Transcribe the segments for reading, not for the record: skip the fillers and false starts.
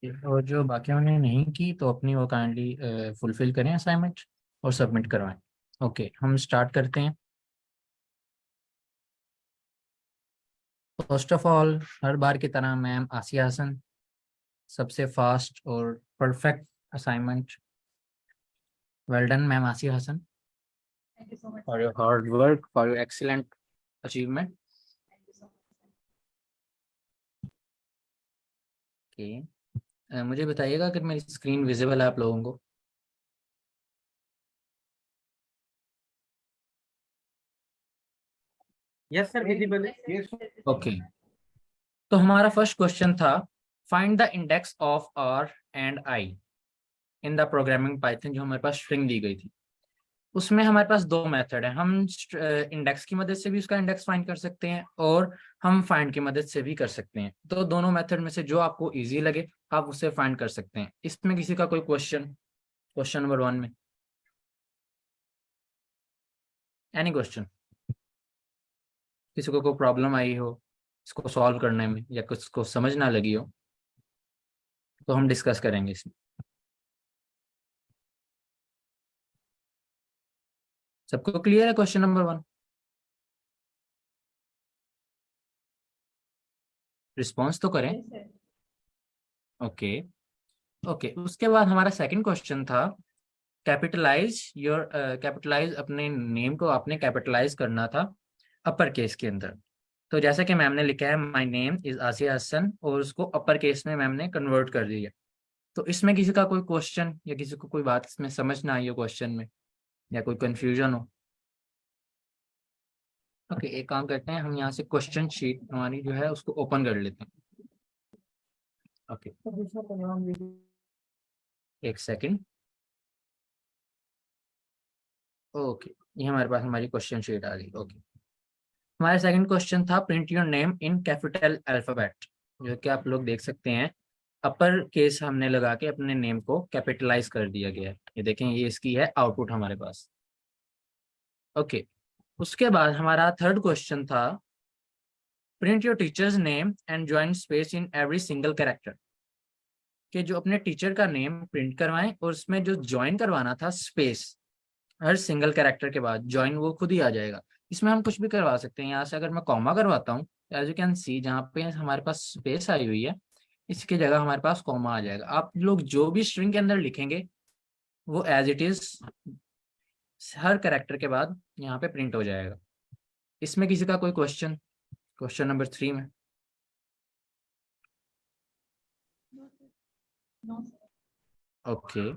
और जो बाकियों ने नहीं की तो अपनी वो काइंडली फुलफिल करें असाइनमेंट और सबमिट करवाएं। ओके, हम स्टार्ट करते हैं। फर्स्ट ऑफ ऑल, हर बार की तरह मैम आसिया हसन, सबसे फास्ट और perfect assignment. Well done ma'am Asiya Hasan, Thank you so much. For your hard work, for your excellent achievement. Thank you so much. Okay, मुझे बताइएगा अगर मेरी स्क्रीन विजिबल है आप लोगों को। यस सर, विजिबल है। Yes, sir. ओके, तो हमारा फर्स्ट क्वेश्चन था, find the index of R and I in the programming Python. जो हमारे पास स्ट्रिंग दी गई थी, उसमें हमारे पास दो मेथड है। हम इंडेक्स की मदद से भी उसका इंडेक्स फाइंड कर सकते हैं और हम फाइंड की मदद से भी कर सकते हैं। तो दोनों मेथड में से जो आपको इजी लगे आप उसे फाइंड कर सकते हैं। इसमें किसी का कोई क्वेश्चन नंबर 1 में एनी क्वेश्चन, किसी को कोई प्रॉब्लम आई हो इसको सॉल्व करने में या कुछ को समझ ना लगी हो तो हम डिस्कस करेंगे इसमें। सबको क्लियर है क्वेश्चन नंबर 1? रिस्पॉन्स तो करें। Yes, sir. ओके ओके, उसके बाद हमारा सेकंड क्वेश्चन था, कैपिटलाइज अपने नेम को आपने कैपिटलाइज करना था अपर केस के अंदर। तो जैसा कि मैम ने लिखा है माय नेम इज आसिया हसन और उसको अपर केस में मैम ने कन्वर्ट कर दिया। तो इसमें किसी का कोई क्वेश्चन या किसी को कोई बात इसमें समझ ना आई हो क्वेश्चन में या कोई कंफ्यूजन हो? ओके, एक काम करते हैं, हम यहाँ से क्वेश्चन शीट हमारी जो है उसको ओपन कर लेते हैं। ओके, एक सेकंड। ओके, ये हमारे पास हमारी क्वेश्चन शीट आ गई। ओके, हमारा सेकंड क्वेश्चन था print your name in capital alphabet, जो कि आप लोग देख सकते हैं अपर केस हमने लगा के अपने नेम को कैपिटलाइज कर दिया गया है। ये देखें, ये इसकी है आउटपुट हमारे पास। ओके, उसके बाद हमारा थर्ड क्वेश्चन था print your teachers name and join space in every single character, कि जो अपने टीचर का नेम प्रिंट करवाएं और उसमें जो ज्वाइन करवाना था स्पेस हर सिंगल कैरेक्टर के बाद ज्वाइन वो खुद ही आ जाएगा। इसमें हम कुछ भी करवा सकते हैं। यहाँ से अगर मैं कॉमा करवाता हूँ, एज यू कैन सी जहाँ पे हमारे पास स्पेस आई हुई है इसकी जगह हमारे पास कॉमा आ जाएगा। आप लोग जो भी स्ट्रिंग के अंदर लिखेंगे वो एज इट इज हर कैरेक्टर के बाद यहाँ पे प्रिंट हो जाएगा। इसमें किसी का कोई क्वेश्चन नंबर 3 में? No, sir. No, sir. Okay,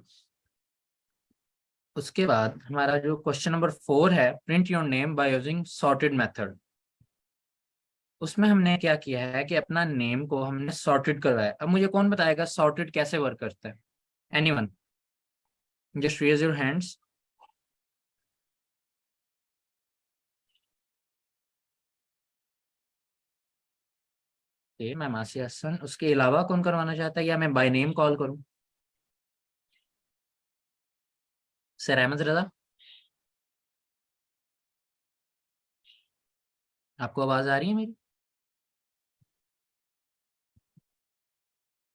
उसके बाद हमारा जो क्वेश्चन नंबर 4 है print your name by using sorted method. उसमें हमने क्या किया है कि अपना नेम को हमने सॉर्टेड करवाया। अब मुझे कौन बताएगा सॉर्टेड कैसे वर्क करता है? Anyone, just raise your hands. Ma'am Asiya Hasan, उसके अलावा कौन करवाना चाहता है या मैं बाय नेम कॉल करूं? सर अहमद रजा, आपको आवाज आ रही है मेरी?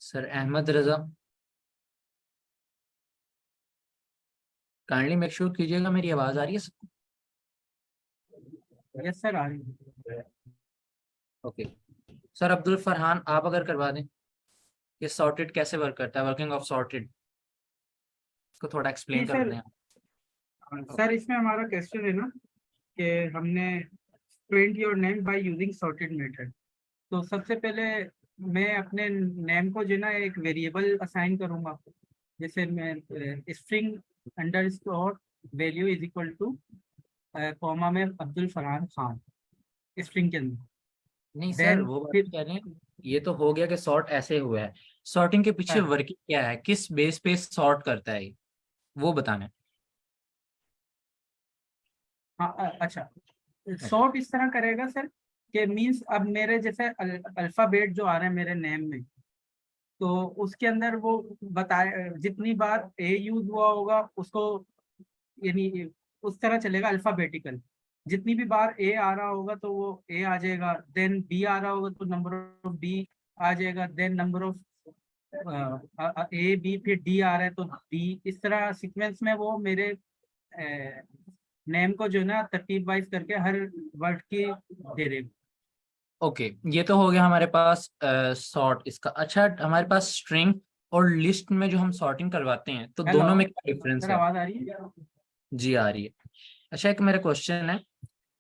Sir Ahmad Raza, kindly make sure कीजिएगा मेरी आवाज आ रही है सबको। यस सर, आ रही है। ओके, सर अब्दुल फरहान आप अगर करवा दें, ये सॉर्टेड कैसे वर्क करता है, वर्किंग ऑफ सॉर्टेड, इसको थोड़ा जी एक्सप्लेन कर सर। दें। सर इसमें हमारा क्वेश्चन है ना कि हमने print your name by using sorted method. तो सबसे पहले मैं अपने नेम को जो ना एक वेरिएबल असाइन करूंगा। जैसे मैं string under score value is equal two comma में अब्दुल फरहान खान स्ट्रिंग के अंदर। नहीं सर, देन वो बात फिर कह रहे हैं, ये तो हो गया कि सॉर्ट ऐसे हुआ है। सॉर्टिंग के पीछे हाँ वर्किंग क्या है, किस बेस पे सॉर्ट करता है ये, वो बताना है। हाँ, अच्छा। सॉर्ट इस तरह करेगा सर कि मींस अब मेरे जैसे अल्फाबेट जो आ रहे हैं मेरे नेम में, तो उसके अंदर वो बताए जितनी बार ए यूज हुआ होगा उसको, यानी उस तरह चलेगा अल्फाबेटिकल। जितनी भी बार ए आ रहा होगा तो वो ए आ जाएगा, देन बी आ रहा होगा तो नंबर ऑफ बी आ जाएगा, then number of A B फिर डी आ रहा है तो डी, इस तरह सीक्वेंस में वो मेरे नेम को जो है ना तरतीब वाइज करके हर वर्ड की दे रहे। ओके, ये तो हो गया हमारे पास सॉर्ट इसका। अच्छा, हमारे पास स्ट्रिंग और लिस्ट में जो हम सॉर्टिंग करवाते हैं तो हेलो, दोनों में क्या डिफरेंस सर है? आवाज आ रही है? जी आ रही है। अच्छा, एक मेरा क्वेश्चन है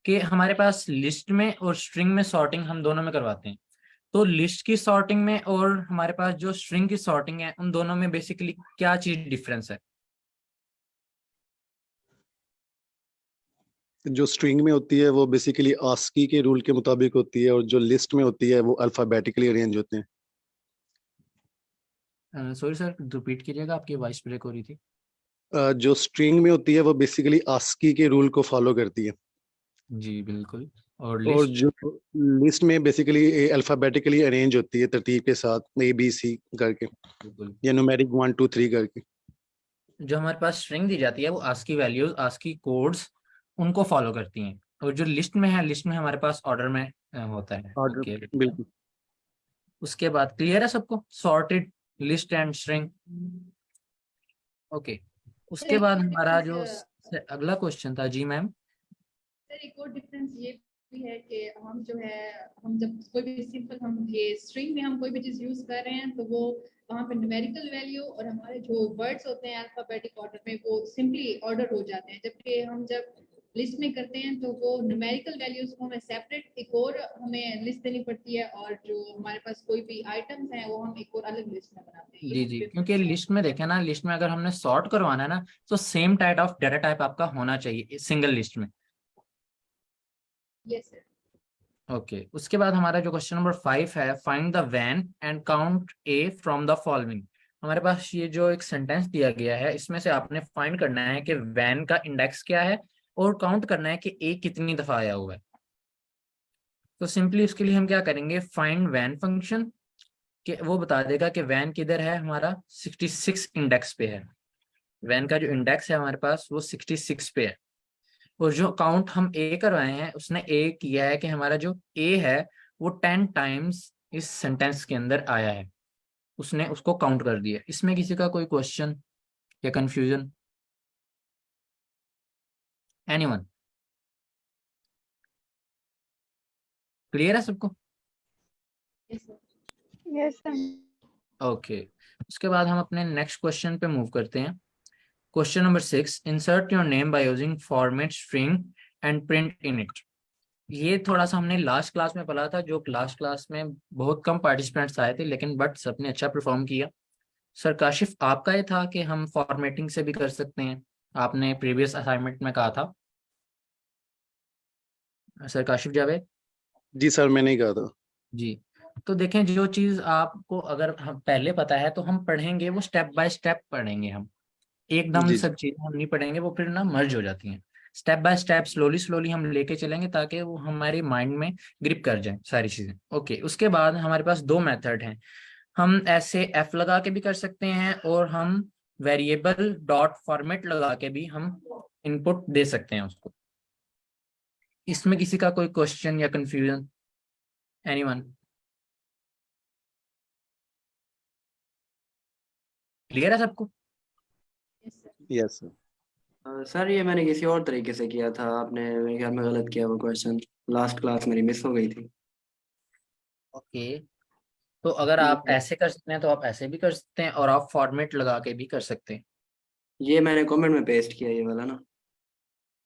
कि हमारे पास लिस्ट में और स्ट्रिंग में सॉर्टिंग हम दोनों में करवाते हैं, तो लिस्ट की सॉर्टिंग में और हमारे पास जो स्ट्रिंग की सॉर्टिंग है उन दोनों में बेसिकली क्या चीज डिफरेंस है? जो स्ट्रिंग में होती है वो बेसिकली आस्की के रूल के मुताबिक होती है, और जो लिस्ट में होती है वो अल्फाबेटिकली अरेंज होते हैं। सॉरी सर, रिपीट कीजिएगा, आपकी वॉइस ब्रेक हो रही थी। जो स्ट्रिंग में होती है वो बेसिकली आस्की के रूल को फॉलो करती है, जी बिल्कुल। और और लिस्ट? जो लिस्ट में बेसिकली अल्फाबेटिकली अरेंज होती है तरतीब के साथ ABC करके, बिल्कुल। या न्यूमेरिक 1 2 3 करके। जो हमारे पास स्ट्रिंग दी जाती है वो आस्की वैल्यूज, आस्की कोड्स उनको फॉलो करती हैं, और जो लिस्ट में है, लिस्ट में हमारे पास ऑर्डर में होता है। ऑर्डर, ओके, बिल्कुल। उसके बाद क्लियर है सबको, sorted list and string? Okay, उसके बाद हमारा जो अगला क्वेश्चन था, जी मैम। सर एक और डिफरेंस ये भी है कि हम जो है, हम जब कोई भी सिंपल हम ये स्ट्रिंग में हम कोई भी चीज यूज कर रहे हैं तो वो वहाँ पे न्यूमेरिकल वैल्यू और हमारे जो वर्ड्स होते हैं अल्फाबेटिक ऑर्डर में वो सिंपली ऑर्डर हो जाते हैं, जबकि हम जब लिस्ट में करते हैं तो वो न्यूमेरिकल वैल्यूज को हमें सेपरेट एक और हमें लिस्ट देनी पड़ती है, और जो हमारे पास कोई भी आइटम्स हैं वो हम एक और अलग लिस्ट में बनाते हैं। जी जी, क्योंकि लिस्ट में देखें ना, लिस्ट में अगर हमने सॉर्ट करवाना है ना, तो same type of data type आपका होना चाहिए सिंगल लिस्ट में। Yes sir. ओके, उसके बाद हमारा जो क्वेश्चन नंबर 5 है, find the van and count A from the following. हमारे पास ये जो एक सेंटेंस दिया गया है, इसमें से आपने फाइंड करना है कि वैन का इंडेक्स क्या है और काउंट करना है कि ए कितनी दफा आया हुआ है। तो सिंपली उसके लिए हम क्या करेंगे, फाइंड वैन फंक्शन, कि वो बता देगा कि वैन किधर है, हमारा 66 इंडेक्स पे है। वैन का जो इंडेक्स है हमारे पास वो 66 पे है, और जो काउंट हम ए करवाए हैं उसने ए किया है कि हमारा जो ए है वो 10 टाइम्स इस सेंटेंस के अंदर आया है, उसने उसको काउंट कर दिया। इसमें किसी का कोई क्वेश्चन या कंफ्यूजन? एनीवन? क्लियर है सबको? Yes sir. Yes sir. Okay, उसके बाद हम अपने नेक्स्ट क्वेश्चन पे मूव करते हैं। Question number 6, insert your name by using format string and print in it. ये थोड़ा सा हमने लास्ट क्लास में पढ़ा था, जो लास्ट क्लास में बहुत कम पार्टिसिपेंट्स आए थे, लेकिन बट सबने अच्छा परफॉर्म किया। सर काशिफ, आपका ये था कि हम फॉर्मेटिंग से भी कर सकते हैं, आपने प्रीवियस असाइनमेंट में कहा था। सर काशिफ जावेद? जी सर, मैंने ही कहा था। जी, तो देखें, जो चीज़ आपको अगर हम पहले पता है तो हम पढ़ेंगे वो स्टेप बाय स्टेप पढ़ेंगे, हम एकदम जी सब चीज़ें हम नहीं पढ़ेंगे, वो फिर ना मर्ज हो जाती हैं। Step by step, slowly slowly हम लेके चलेंगे ताकि वो हमारे माइंड में ग्रिप कर जाए सारी चीज़ें। ओके, उसके बाद हमारे पास दो मेथड हैं। हम ऐसे एफ लगा के भी कर सकते हैं, और हम वेरिएबल डॉट फॉर्मेट लगा के भी हम इनपुट दे सकते हैं उसको। इसमें किसी का कोई क्वेश्चन या कंफ्यूजन? एनीवन? क्लियर है सबको? Yes sir. Yes sir. Sir ये मैंने किसी और तरीके से किया था, आपने मेरे ख्याल में गलत किया वो क्वेश्चन, लास्ट क्लास मेरी मिस हो गई थी। ओके, तो अगर आप ऐसे कर सकते हैं तो आप ऐसे भी कर सकते हैं, और आप फॉर्मेट लगा के भी कर सकते हैं। ये मैंने कमेंट में पेस्ट किया ये वाला ना।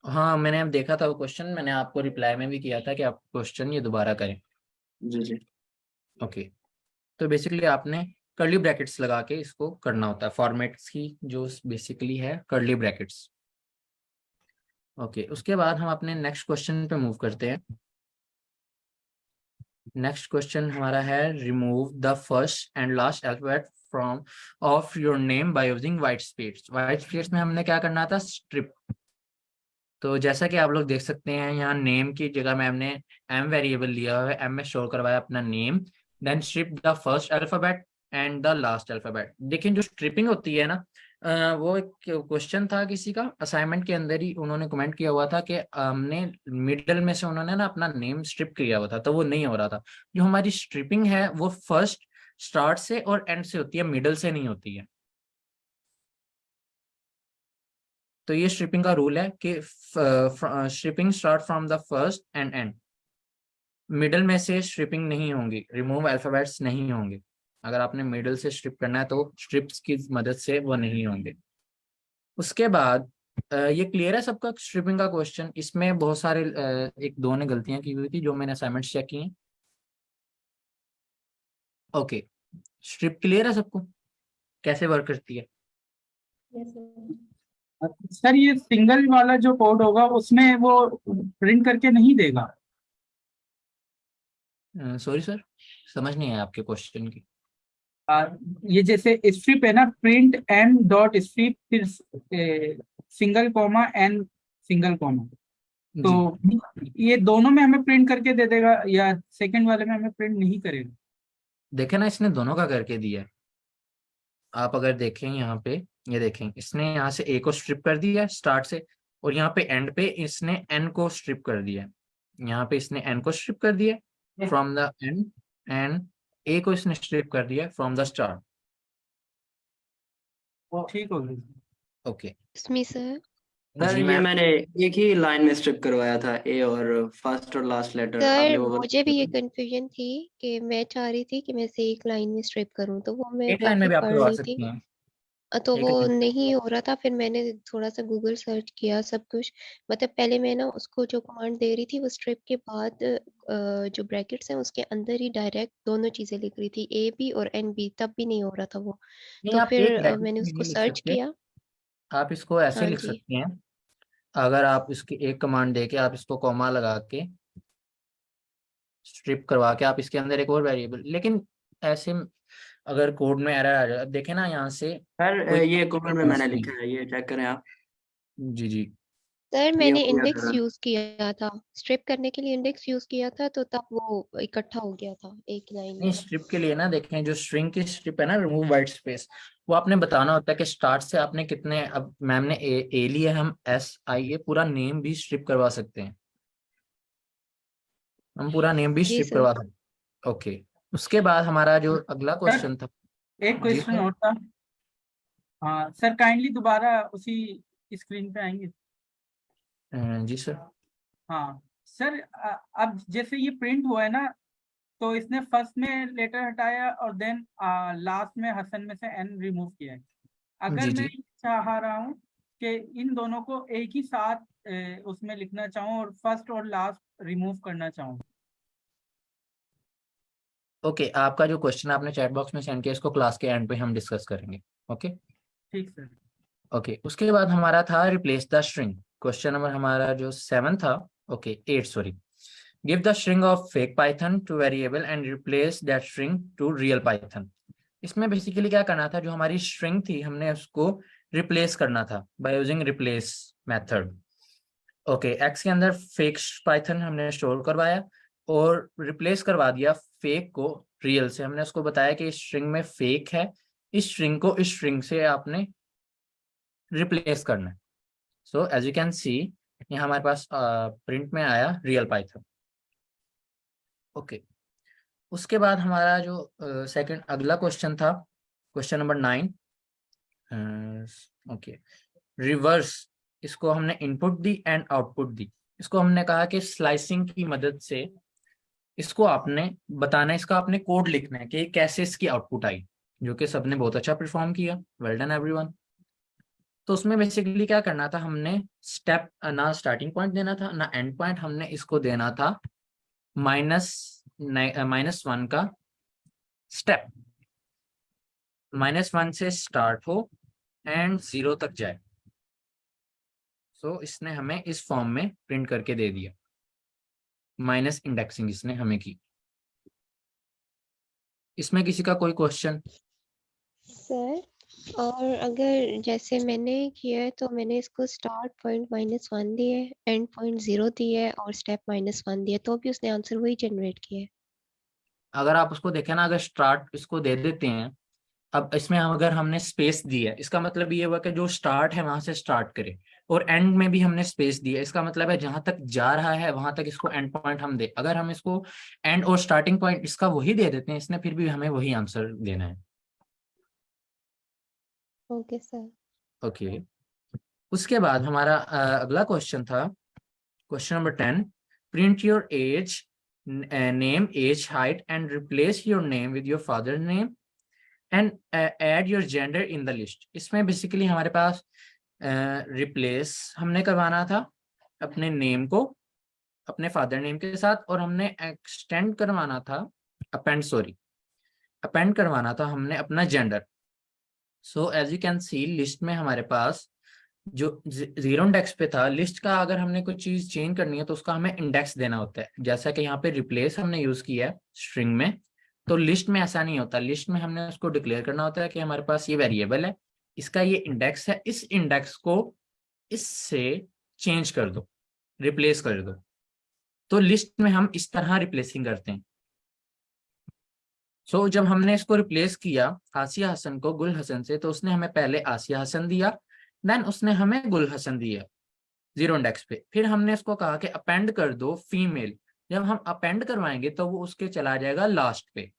हाँ, मैंने अब देखा था वो क्वेश्चन, मैंने आपको रिप्लाई में भी किया था कि आप क्वेश्चन ये दोबारा करें। जी जी। ओके, तो बेसिकली आपने कर्ली ब्रैकेट्स लगा के इसको करना होता है, फॉर्मेट्स की जो बेसिकली है कर्ली ब्रैकेट्स। ओके, उसके बाद हम अपने नेक्स्ट क्वेश्चन पे मूव करते हैं। नेक्स्ट क्वेश्चन हमारा है, remove the first and last alphabet from of your name by using white space. White space में हमने क्या करना था, स्ट्रिप। तो जैसा कि आप लोग देख सकते हैं, यहाँ नेम की जगह में हमने एम वेरिएबल लिया हुआ है, एम में शो करवाया अपना name, then strip the first alphabet and the last alphabet. देखिए, जो स्ट्रिपिंग होती है ना, वो एक क्वेश्चन था किसी का असाइनमेंट के अंदर ही, उन्होंने कमेंट किया हुआ था कि हमने मिडल में से उन्होंने ना अपना नेम स्ट्रिप किया हुआ था, तो वो नहीं हो रहा था। जो हमारी स्ट्रिपिंग है वो फर्स्ट स्टार्ट से और एंड से होती है, मिडल से नहीं होती है। तो ये स्ट्रिपिंग का रूल है कि stripping start from the first end end, middle में से स्ट्रिपिंग नहीं होंगी, रिमूव अल्फाबेट्स नहीं होंगे। अगर आपने मिडल से स्ट्रिप करना है तो स्ट्रिप्स की मदद से वो नहीं होंगे। उसके बाद ये क्लियर है सबका स्ट्रिपिंग का क्वेश्चन? इसमें बहुत सारे एक दो ने गलतियां की हुई थी जो मैंने असाइनमेंट्स चेक की हैं। ओके, स्ट्रिप क्लियर है सबको, कैसे वर्क करती है? Yes, sir. सर ये सिंगल वाला जो कोड होगा उसमें वो प्रिंट करके नहीं देगा। सॉरी सर, समझ नहीं आया आपके क्वेश्चन की। ये जैसे स्ट्रिप है ना, प्रिंट एन डॉट स्ट्रिप, फिर single comma N single comma, जी, तो ये दोनों में हमें प्रिंट करके दे देगा या सेकंड वाले में हमें प्रिंट नहीं करेगा? देखे ना, इसने दोनों का करके दिया है। आप अगर देखें यहाँ पे, ये देखें, इसने यहाँ से ए को स्ट्रिप कर दिया स्टार्ट से, और यहाँ पे एंड पे इसने एन को स्ट्रिप कर दिया। यहाँ पे इसने एन को स्ट्रिप कर दिया फ्रॉम द एंड, एंड ए को इसने स्ट्रिप कर दिया फ्रॉम द स्टार्ट। ठीक हो गया। ओके इसमें सर सर जी ये मैम। मैंने एक ही लाइन में स्ट्रिप करवाया था, ए और फर्स्ट और लास्ट लेटर, आपने सर वो गलत मुझे भी ये किया। कंफ्यूजन थी कि मैं चाह रही थी कि मैं से एक लाइन में स्ट्रिप करूं, तो वो मैं एक लाइन में काफी भी आप पढ़ करवा रही थी। सकती हैं। तो एक वो लाइन नहीं हो रहा था, फिर मैंने थोड़ा सा गूगल सर्च किया सब कुछ। मतलब पहले मैं ना उसको जो कमांड दे रही थी वो स्ट्रिप के बाद जो ब्रैकेट्स हैं उसके अंदर ही डायरेक्ट दोनों चीजें लिख रही थी, ए बी और एन बी, तब भी नहीं हो रहा था वो। नहीं, तो आप फिर एक ब्रैकेट मैंने में उसको नहीं लिख सर्च सकते, किया। आप इसको ऐसे हाँ लिख जी। सकते हैं। अगर आप इसकी एक कमांड दे के आप इसको कॉमा लगा के स्ट्रिप करवा के आप इसके अंदर एक और वेरिएबल, लेकिन ऐसे अगर कोड में एरर आ जाए, अब देखें ना यहाँ से सर कोई ये कमेंट में मैंने नहीं। लिखा है, ये चेक करें आप। जी जी। सर ये मैंने हो गया इंडेक्स था। यूज किया था, स्ट्रिप करने के लिए इंडेक्स यूज किया था, तो तब वो इकट्ठा हो गया था एक लाइन नहीं, में। स्ट्रिप के लिए ना देखें, जो स्ट्रिंग की स्ट्रिप है ना, रिमूव वाइट स्पेस, वो आपने बताना होता है कि स्टार्ट से आपने कितने, अब मैम ने ए लिया, हम एस आई ए पूरा नेम भी स्ट्रिप करवा सकते हैं, हम पूरा नेम भी जी स्ट्रिप सर। करवा सकते हैं। ओके, उसके बाद हमारा जो अगला सर क्वेश्चन था। एक जी क्वेश्चन सर। और था। हाँ सर, काइंडली दोबारा उसी स्क्रीन पे आएंगे। जी सर। हाँ सर, अब जैसे ये प्रिंट हुआ है ना, तो इसने फर्स्ट में लेटर हटाया और देन लास्ट में हसन में से एन रिमूव किया है। अगर जी मैं जी। ये चाह रहा हूँ कि इन दोनों को एक ही साथ उसमें लिखना चाहूँ और फर्स्ट और लास्ट रिमूव करना चाहूँ। ओके, आपका जो क्वेश्चन आपने चैट बॉक्स में सेंड किया, इसको क्लास के एंड पे हम डिस्कस करेंगे। ओके ठीक सर। ओके। उसके बाद हमारा था replace the string, question number हमारा जो 7 था, okay 8 sorry. Give the string of fake Python to variable and replace that string to real Python. इसमें बेसिकली क्या करना था, जो हमारी स्ट्रिंग थी हमने उसको रिप्लेस करना था by using replace method. Okay, x के अंदर फेक पाइथन हमने स्टोर करवाया और रिप्लेस करवा दिया फेक को रियल से। हमने उसको बताया कि इस स्ट्रिंग में फेक है, इस स्ट्रिंग को इस स्ट्रिंग से आपने रिप्लेस करना है। So as you can see, ये हमारे पास प्रिंट में आया रियल पाइथन। ओके, उसके बाद हमारा जो सेकंड अगला क्वेश्चन था, क्वेश्चन नंबर 9। ओके, रिवर्स, इसको हमने इनपुट दी एंड आउटपुट दी। इसको हमने कहा कि स्लाइसिंग की मदद से इसको आपने बताना है, इसका आपने कोड लिखना है कि कैसे इसकी आउटपुट आई, जो कि सबने बहुत अच्छा परफॉर्म किया, वेल डन एवरीवन। तो उसमें बेसिकली क्या करना था, हमने स्टेप ना स्टार्टिंग पॉइंट देना था ना एंड पॉइंट, हमने इसको देना था -1 का स्टेप, -1 से स्टार्ट हो एंड 0 तक जाए। सो इसने हमें इस फॉर्म में प्रिंट करके दे दिया, माइनस इंडेक्सिंग इसने हमें की। इसमें किसी का कोई क्वेश्चन? सर और अगर जैसे मैंने किया है, तो मैंने इसको स्टार्ट पॉइंट -1 दिया है, एंड पॉइंट 0 दिया है और स्टेप -1 दिया है, तो भी उसने आंसर वही जनरेट किया है। अगर आप उसको देखें ना, अगर स्टार्ट इसको दे देते हैं अब इसमें अगर हमने स्पेस दी है, इसका मतलब ये हुआ कि जो स्टार्ट है वहां से स्टार्ट करे, और एंड में भी हमने स्पेस दी है, इसका मतलब है जहां तक जा रहा है वहां तक इसको एंड पॉइंट हम दे। अगर हम इसको एंड और स्टार्टिंग पॉइंट इसका वही दे देते हैं, इसने फिर भी हमें वही आंसर देना है। Okay sir. ओके, उसके बाद हमारा अगला क्वेश्चन था question number 10। Print your age, name, age, height and replace your name with your father name and add your gender in the list. इसमें बेसिकली हमारे पास रिप्लेस हमने करवाना था अपने नेम को अपने फादर नेम के साथ, और हमने एक्सटेंड करवाना था अपेंड करवाना था हमने अपना gender. So as you can see list में हमारे पास जो जीरो इंडेक्स पे था लिस्ट का, अगर हमने कोई चीज चेंज करनी है तो उसका हमें इंडेक्स देना होता है। जैसा कि यहाँ पे रिप्लेस हमने यूज किया है स्ट्रिंग में, तो लिस्ट में ऐसा नहीं होता। लिस्ट में हमने उसको डिक्लेयर करना होता है कि हमारे पास ये वेरिएबल है, इसका ये इंडेक्स है, इस इंडेक्स को इससे चेंज कर दो, रिप्लेस कर दो। तो लिस्ट में हम इस तरह रिप्लेसिंग करते हैं। सो जब हमने इसको रिप्लेस किया आसिया हसन को गुल हसन से, तो उसने हमें पहले आसिया हसन दिया, देन उसने हमें गुल हसन दिया जीरो इंडेक्स पे। फिर हमने इसको कहा कि अपेंड कर दो फीमेल। जब हम अपेंड करवाएंगे तो वो उसके चला जाएगा लास्ट पे,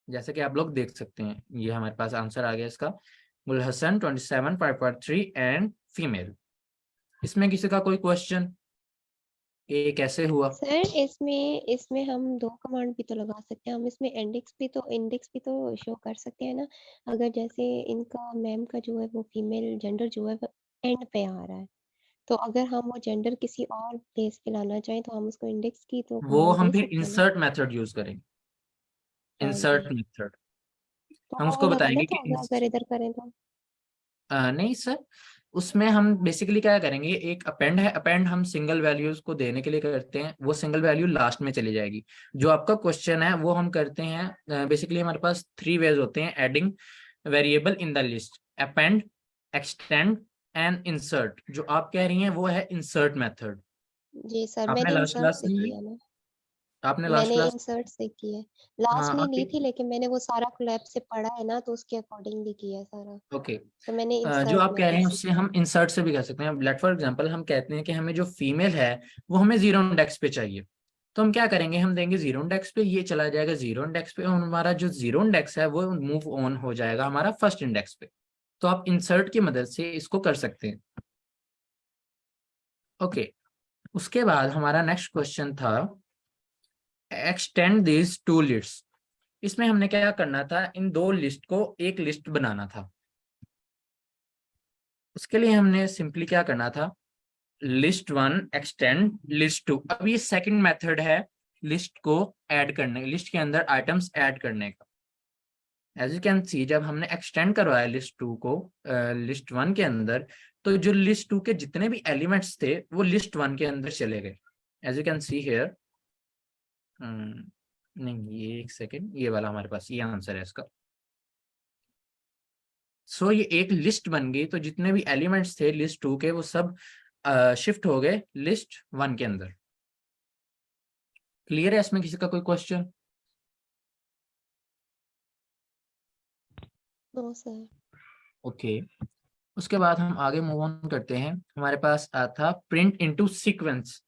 जैसे कि आप लोग देख सकते हैं। ये हमारे पास आंसर आ गया इसका, गुल हसन 27 5.3 एंड फीमेल। इसमें किसी का कोई क्वेश्चन, ये कैसे हुआ? सर इसमें इसमें हम दो कमांड भी तो लगा सकते हैं। हम इसमें इंडेक्स भी तो शो कर सकते हैं ना। अगर जैसे इनका मैम का जो है वो फीमेल जेंडर जो है वो एंड पे आ रहा है, तो अगर हम वो जेंडर किसी और प्लेस पे लाना चाहें तो हम उसको इंडेक्स की तो वो कमांड हम दे फिर सकते हैं ना। इंसर्ट मेथड यूज करेंगे। हाँ इंसर्ट जी, मेथड तो हम वो उसको बताएंगे गलत कि होगा अगर इधर करें तो। नहीं सर, उसमें हम बेसिकली क्या करेंगे, एक अपेंड है, अपेंड हम सिंगल वैल्यूज को देने के लिए करते हैं, वो सिंगल वैल्यू लास्ट में चली जाएगी। जो आपका क्वेश्चन है वो हम करते हैं बेसिकली हमारे पास 3 वेज होते हैं adding variable in the list, append, extend and insert. जो आप कह रही हैं वो है इंसर्ट मेथड। जी सर, आपने मैंने लास्ट इंसर्ट क्लास से में किया ना। आपने लास्ट मैंने क्लास इंसर्ट से किया है। लास्ट हाँ नहीं ली आपकी थी, लेकिन मैंने वो सारा लैब से पढ़ा है ना, तो उसके अकॉर्डिंगली किया है सारा। ओके। तो मैंने जो इंसर्ट आप कह रहे मेथड हैं से उससे किया। हम इंसर्ट से भी कर सकते हैं। लेट फॉर एग्जांपल हम कहते हैं कि हमें जो फीमेल है वो हमें जीरो इंडेक्स पे चाहिए, तो हम क्या करेंगे, हम देंगे जीरो इंडेक्स पे, ये चला जाएगा जीरो इंडेक्स पे, और हमारा जो जीरो इंडेक्स है वो मूव ऑन हो जाएगा हमारा फर्स्ट इंडेक्स पे। तो आप इंसर्ट की मदद से इसको कर सकते हैं। ओके, उसके बाद हमारा नेक्स्ट क्वेश्चन था एक्सटेंड दिस टू लिस्ट। इसमें हमने क्या करना था, इन दो लिस्ट को एक लिस्ट बनाना था। उसके लिए हमने सिंपली क्या करना था, list one extend list two. अब ये सेकंड मेथड है लिस्ट को ऐड करने, लिस्ट के अंदर आइटम्स ऐड करने का। एज यू कैन सी जब हमने एक्सटेंड करवाया लिस्ट टू को लिस्ट वन के अंदर, तो जो लिस्ट टू के जितने भी एलिमेंट्स थे वो लिस्ट वन के अंदर चले गए। As you can see here, नहीं ये एक सेकेंड, ये वाला हमारे पास ये आंसर है इसका। सो ये एक लिस्ट बन गई, तो जितने भी एलिमेंट्स थे लिस्ट टू के वो सब शिफ्ट हो गए लिस्ट वन के अंदर। क्लियर है? इसमें किसी का कोई क्वेश्चन? No sir. ओके, उसके बाद हम आगे मूव ऑन करते हैं। हमारे पास था प्रिंट इनटू सीक्वेंस।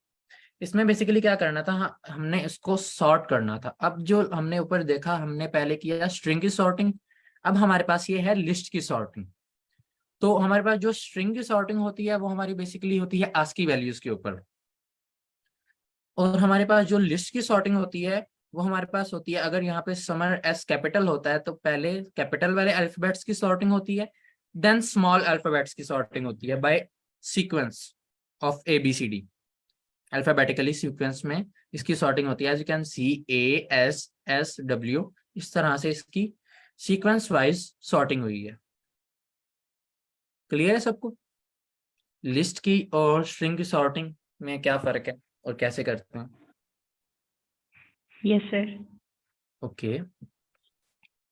इसमें बेसिकली क्या करना था, हमने इसको सॉर्ट करना था। अब जो हमने ऊपर देखा, हमने पहले किया स्ट्रिंग की सॉर्टिंग, अब हमारे पास ये है लिस्ट की सॉर्टिंग। तो हमारे पास जो स्ट्रिंग की सॉर्टिंग होती है वो हमारी बेसिकली होती है आस्की वैल्यूज के ऊपर, और हमारे पास जो लिस्ट की सॉर्टिंग होती है वो हमारे पास होती है, अगर यहाँ पे समर एस कैपिटल होता है तो पहले कैपिटल वाले अल्फाबेट्स की सॉर्टिंग होती है, देन स्मॉल अल्फाबेट्स की सॉर्टिंग होती है by sequence of ABCD। Alphabetically sequence में इसकी सॉर्टिंग होती है। As you can see ASSW, इस तरह से इसकी सीक्वेंस वाइज सॉर्टिंग हुई है। क्लियर है सबको? लिस्ट की और स्ट्रिंग की सॉर्टिंग में क्या फर्क है और कैसे करते हैं? Yes sir. ओके,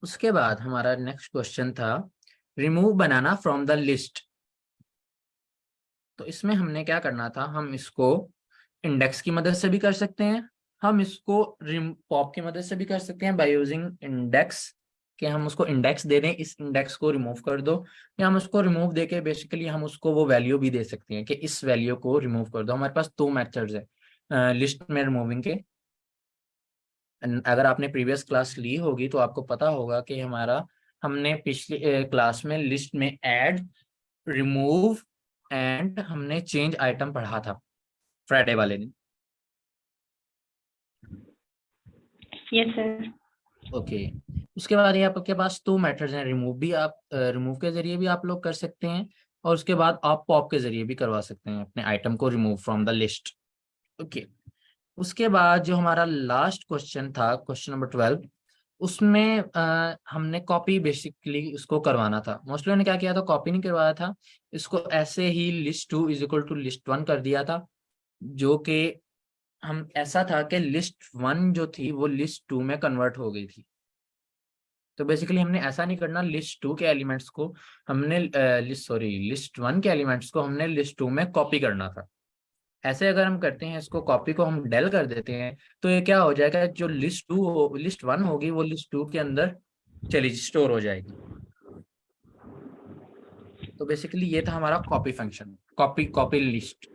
उसके बाद हमारा नेक्स्ट क्वेश्चन था remove banana from the list. तो इसमें हमने क्या करना था, हम इसको इंडेक्स की मदद से भी कर सकते हैं, हम इसको पॉप की मदद से भी कर सकते हैं बाय यूजिंग इंडेक्स कि हम उसको इंडेक्स दे दें, इस इंडेक्स को रिमूव कर दो, या हम उसको रिमूव देके बेसिकली हम उसको वो वैल्यू भी दे सकते हैं कि इस वैल्यू को रिमूव कर दो। हमारे पास दो मेथड्स है लिस्ट में रिमूविंग के। अगर आपने प्रीवियस क्लास ली होगी तो आपको पता होगा कि हमने पिछली क्लास में लिस्ट में ऐड, रिमूव एंड हमने चेंज आइटम पढ़ा था फ्राइडे वाले दिन। Yes sir. ओके उसके बाद ये आपके पास दो मेथड्स हैं, रिमूव भी आप रिमूव के जरिए भी आप लोग कर सकते हैं, और उसके बाद आप पॉप के जरिए भी करवा सकते हैं अपने आइटम को remove from the list. Okay उसके बाद जो हमारा लास्ट क्वेश्चन था, क्वेश्चन नंबर 12, उसमें हमने कॉपी बेसिकली उसको करवाना था। मोस्टली ने क्या किया था, कॉपी नहीं करवाया था, इसको ऐसे ही list 2 is equal to list 1 कर दिया था, जो कि हम ऐसा था कि लिस्ट 1 जो थी वो लिस्ट 2 में कन्वर्ट हो गई थी। तो बेसिकली हमने ऐसा नहीं करना, लिस्ट 2 के एलिमेंट्स को हमने लिस्ट 1 के एलिमेंट्स को हमने लिस्ट 2 में कॉपी करना था। ऐसे अगर हम करते हैं, इसको कॉपी को हम डेल कर देते हैं, तो ये क्या हो जाएगा, जो लिस्ट 1 होगी वो लिस्ट 2 के अंदर चली स्टोर हो जाएगी। तो बेसिकली ये था हमारा कॉपी फंक्शन, कॉपी लिस्ट।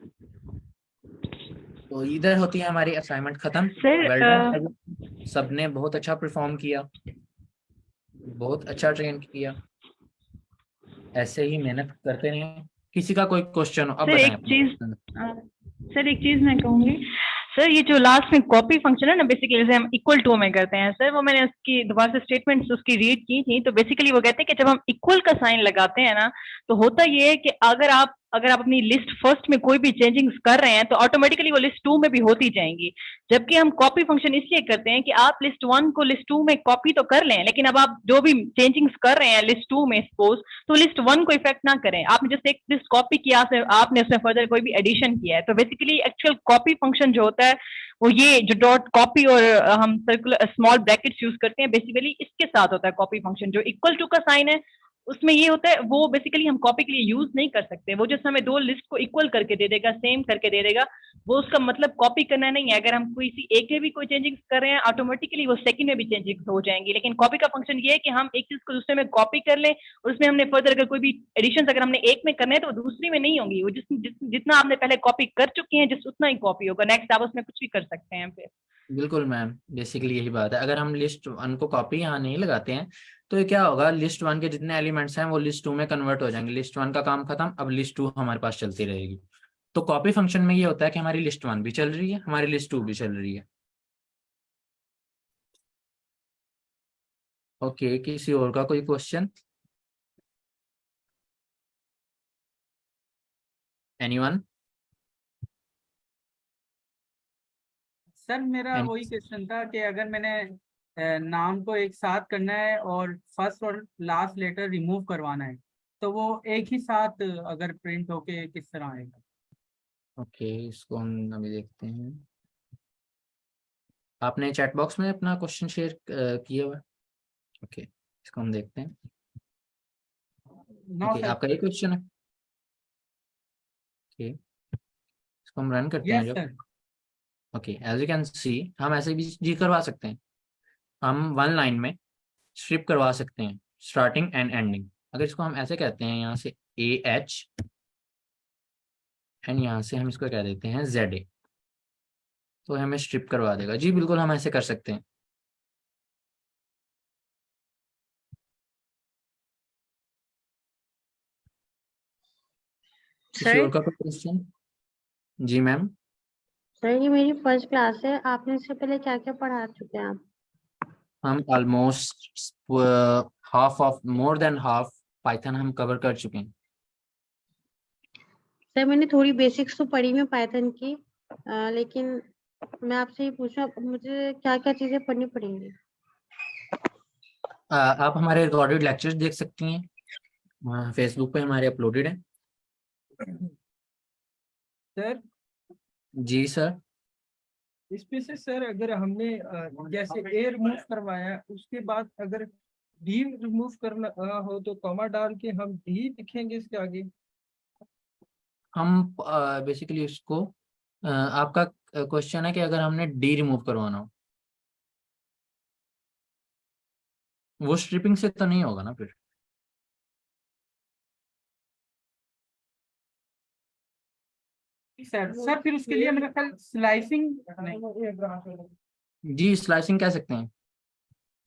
तो इधर होती है हमारी असाइनमेंट खत्म। सर वेल डन, सबने बहुत अच्छा परफॉर्म किया, बहुत अच्छा ट्रेन किया, ऐसे ही मेहनत करते रहें। किसी का कोई क्वेश्चन हो अब सर बताएं एक अपना चीज question। सर एक चीज मैं कहूंगी सर, ये जो लास्ट में कॉपी फंक्शन है ना, बेसिकली जैसे हम इक्वल टू में करते हैं सर, वो मैंने उसकी दोबारा से स्टेटमेंट्स उसकी रीड की थी। तो बेसिकली वो कहते हैं कि जब हम इक्वल का साइन लगाते हैं ना, तो होता ये है कि अगर आप अपनी लिस्ट फर्स्ट में कोई भी चेंजिंग्स कर रहे हैं तो ऑटोमेटिकली वो लिस्ट 2 में भी होती जाएंगी। जबकि हम कॉपी फंक्शन इसलिए करते हैं कि आप लिस्ट 1 को लिस्ट 2 में कॉपी तो कर लें, लेकिन अब आप जो भी चेंजिंग्स कर रहे हैं लिस्ट 2 में सपोज, तो लिस्ट 1 को इफेक्ट ना करें। आपने जैसे एक लिस्ट कॉपी किया, आपने उसमें फर्दर कोई भी एडिशन किया है, तो बेसिकली एक्चुअल कॉपी फंक्शन जो होता है वो ये जो डॉट कॉपी और हम सर्कुलर स्मॉल ब्रैकेट्स यूज करते हैं, बेसिकली इसके साथ होता है कॉपी फंक्शन। जो इक्वल टू का साइन है उसमें ये होता है, वो बेसिकली हम कॉपी के लिए यूज नहीं कर सकते। वो जैसे हमें दो लिस्ट को इक्वल करके दे देगा, सेम करके दे देगा, वो उसका मतलब कॉपी करना नहीं है। अगर हम किसी एक में भी कोई चेंजिंग्स कर रहे हैं, ऑटोमेटिकली वो सेकंड में भी चेंजिंग्स हो जाएंगी। लेकिन कॉपी का फंक्शन ये है कि हम एक चीज को दूसरे में कॉपी कर लें, और उसमें हमने फर्दर अगर कोई भी एडिशन अगर हमने एक में करने हैं तो दूसरी में नहीं होंगी। वो जितना आपने पहले कॉपी कर चुके हैं जिस उतना ही कॉपी होगा, नेक्स्ट आप उसमें कुछ भी कर सकते हैं फिर। बिल्कुल मैम, बेसिकली यही बात है। अगर हम लिस्ट 1 को कॉपी यहाँ नहीं लगाते हैं तो ये क्या होगा, लिस्ट 1 के जितने एलिमेंट्स हैं वो लिस्ट 2 में कन्वर्ट हो जाएंगे। लिस्ट 1 का काम खत्म, अब लिस्ट 2 हमारे पास चलती रहेगी। तो कॉपी फंक्शन में ये होता है कि हमारी लिस्ट 1 भी चल रही है, हमारी लिस्ट 2 भी चल रही है। ओके किसी और का कोई क्वेश्चन? एनीवन? सर मेरा वही क्वेश्चन था कि अगर मैंने नाम को एक साथ करना है और फर्स्ट और लास्ट लेटर रिमूव करवाना है, तो वो एक ही साथ अगर प्रिंट होके किस तरह आएगा? ओके इसको हम अभी देखते हैं। आपने चैट बॉक्स में अपना क्वेश्चन शेयर किया हुआ है? ओके इसको हम देखते हैं। No okay sir. आपका ये क्वेश्चन है? ओके इसको हम रन करते हैं यस जब। Sir. Okay as you can see हम ऐसे भी जी करवा सकते हैं। हम 1 लाइन में स्ट्रिप करवा सकते हैं स्टार्टिंग एंड एंडिंग। अगर इसको हम ऐसे कहते हैं, यहाँ से AH एंड यहाँ से हम इसको कह देते हैं ZA, तो हमें स्ट्रिप करवा देगा। जी बिल्कुल हम ऐसे कर सकते हैं। किसी सर और का कोई क्वेश्चन? जी मैम। सर ये मेरी फर्स्ट क्लास है, आपने इससे पहले क्या क्या पढ़ा चुके हैं आप? हम almost more than half Python हम कवर कर चुके हैं। सर मैंने थोड़ी बेसिक्स तो पढ़ी में पाइथन की, लेकिन मैं आपसे ये पूछूं मुझे क्या क्या चीजें पढ़नी पड़ेंगी? आप हमारे रिकॉर्डेड लेक्चर्स देख सकती हैं, फेसबुक पे हमारे अपलोडेड हैं। सर जी सर। इसमें से सर अगर हमने जैसे ए रिमूव करवाया, उसके बाद अगर डी रिमूव करना हो तो कॉमा डाल के हम डी लिखेंगे इसके आगे। हम बेसिकली उसको आपका क्वेश्चन है कि अगर हमने डी रिमूव करवाना हो, वो स्ट्रिपिंग से तो नहीं होगा ना फिर। सर फिर उसके लिए मेरा ख्याल स्लाइसिंग नहीं। जी स्लाइसिंग कह सकते हैं,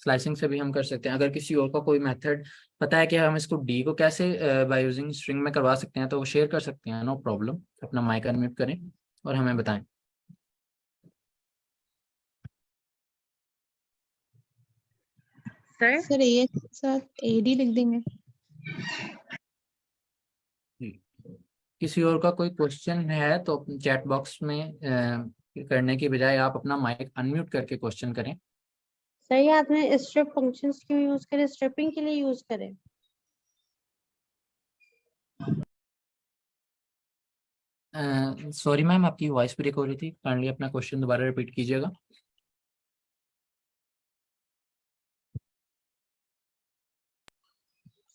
स्लाइसिंग से भी हम कर सकते हैं। अगर किसी और का कोई मेथड पता है कि हम इसको डी को कैसे बाय यूजिंग स्ट्रिंग में करवा सकते हैं तो वो शेयर कर सकते हैं, नो प्रॉब्लम। अपना माइक अनम्यूट करें और हमें बताएं। सर ए के साथ एडी लिख देंगे। किसी और का कोई क्वेश्चन है तो चैट बॉक्स में करने की बजाय आप अपना माइक अनम्यूट करके क्वेश्चन करें। सही आपने स्ट्रिप फंक्शंस क्यों यूज करे, स्ट्रिपिंग के लिए यूज करें। सॉरी मैम, आपकी वॉइस ब्रेक हो रही थी, काइंडली अपना क्वेश्चन दोबारा रिपीट कीजिएगा।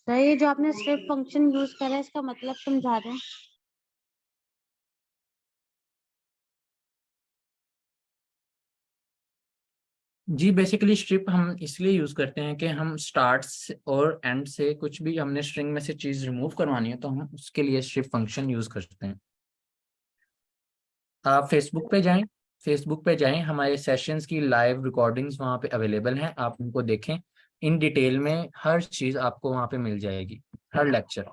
सही, जो आपने स्ट्रिप फंक्शन यूज करा है इसका मतलब समझा रहे हैं। जी बेसिकली स्ट्रिप हम इसलिए यूज करते हैं कि हम स्टार्ट और एंड से कुछ भी हमने स्ट्रिंग में से चीज रिमूव करवानी है तो हम उसके लिए स्ट्रिप फंक्शन यूज करते हैं। आप फेसबुक पे जाएं, फेसबुक पे जाएं, हमारे सेशंस की लाइव रिकॉर्डिंग्स वहाँ पे अवेलेबल हैं, आप उनको देखें। इन डिटेल में हर चीज आपको वहाँ पे मिल जाएगी, हर लेक्चर।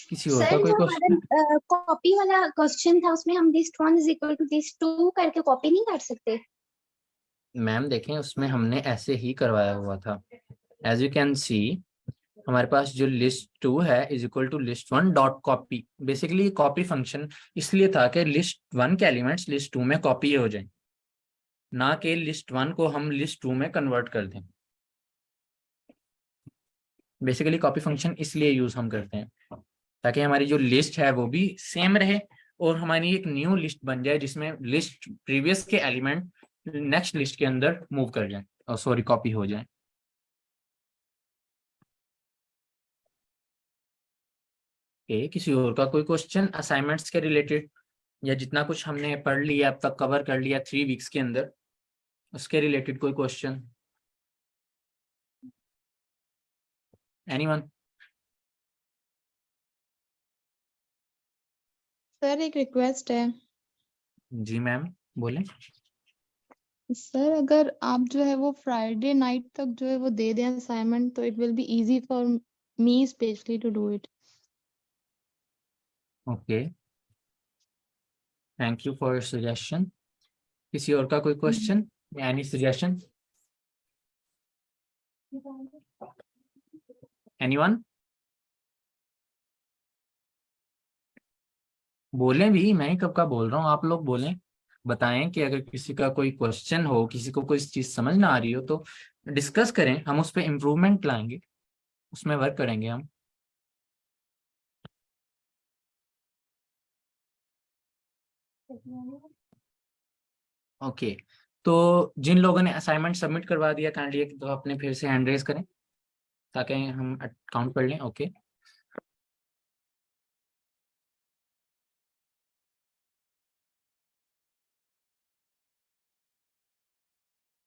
किसी और का सर कोई जो क्वेश्चन? हमारा कॉपी वाला क्वेश्चन था उसमें हम list 1 is equal to list 2 करके कॉपी नहीं कर सकते? मैम देखें उसमें हमने ऐसे ही करवाया हुआ था। एज यू कैन सी हमारे पास जो लिस्ट 2 है is equal to list 1 dot copy. Basically copy function इसलिए था कि लिस्ट 1 के एलिमेंट्स लिस्ट 2 में कॉपी हो जाएं, ना कि लिस्ट 1 को हम लिस्ट 2 में कन्वर्ट कर दें। बेसिकली कॉपी फंक्शन इसलिए यूज हम करते हैं ताकि हमारी जो लिस्ट है वो भी सेम रहे और हमारी एक न्यू लिस्ट बन जाए जिसमें लिस्ट प्रीवियस के एलिमेंट नेक्स्ट लिस्ट के अंदर मूव कर जाएं, और सॉरी कॉपी हो जाएं। किसी और का कोई क्वेश्चन असाइनमेंट्स के रिलेटेड या जितना कुछ हमने पढ़ लिया अब तक कवर कर लिया 3 वीक्स के अंदर, उसके रिलेटेड कोई क्वेश्चन? एनीवन? सर एक रिक्वेस्ट है। जी मैम बोलें। सर अगर आप जो है वो फ्राइडे नाइट तक जो है वो दे दें असाइनमेंट तो it will be easy for me specially to do it. Okay, thank you for your suggestion. किसी और का कोई क्वेश्चन या एनी सजेशन? एनीवन? बोलें भी, मैं ही कब का बोल रहा हूँ, आप लोग बोलें, बताएं कि अगर किसी का कोई क्वेश्चन हो, किसी को कोई चीज समझ ना आ रही हो तो डिस्कस करें, हम उस पर इम्प्रूवमेंट लाएंगे, उसमें वर्क करेंगे हम। ओके तो जिन लोगों ने असाइनमेंट सबमिट करवा दिया काइंडली तो अपने फिर से हैंड रेज करें ताकि हम काउंट कर लें। Okay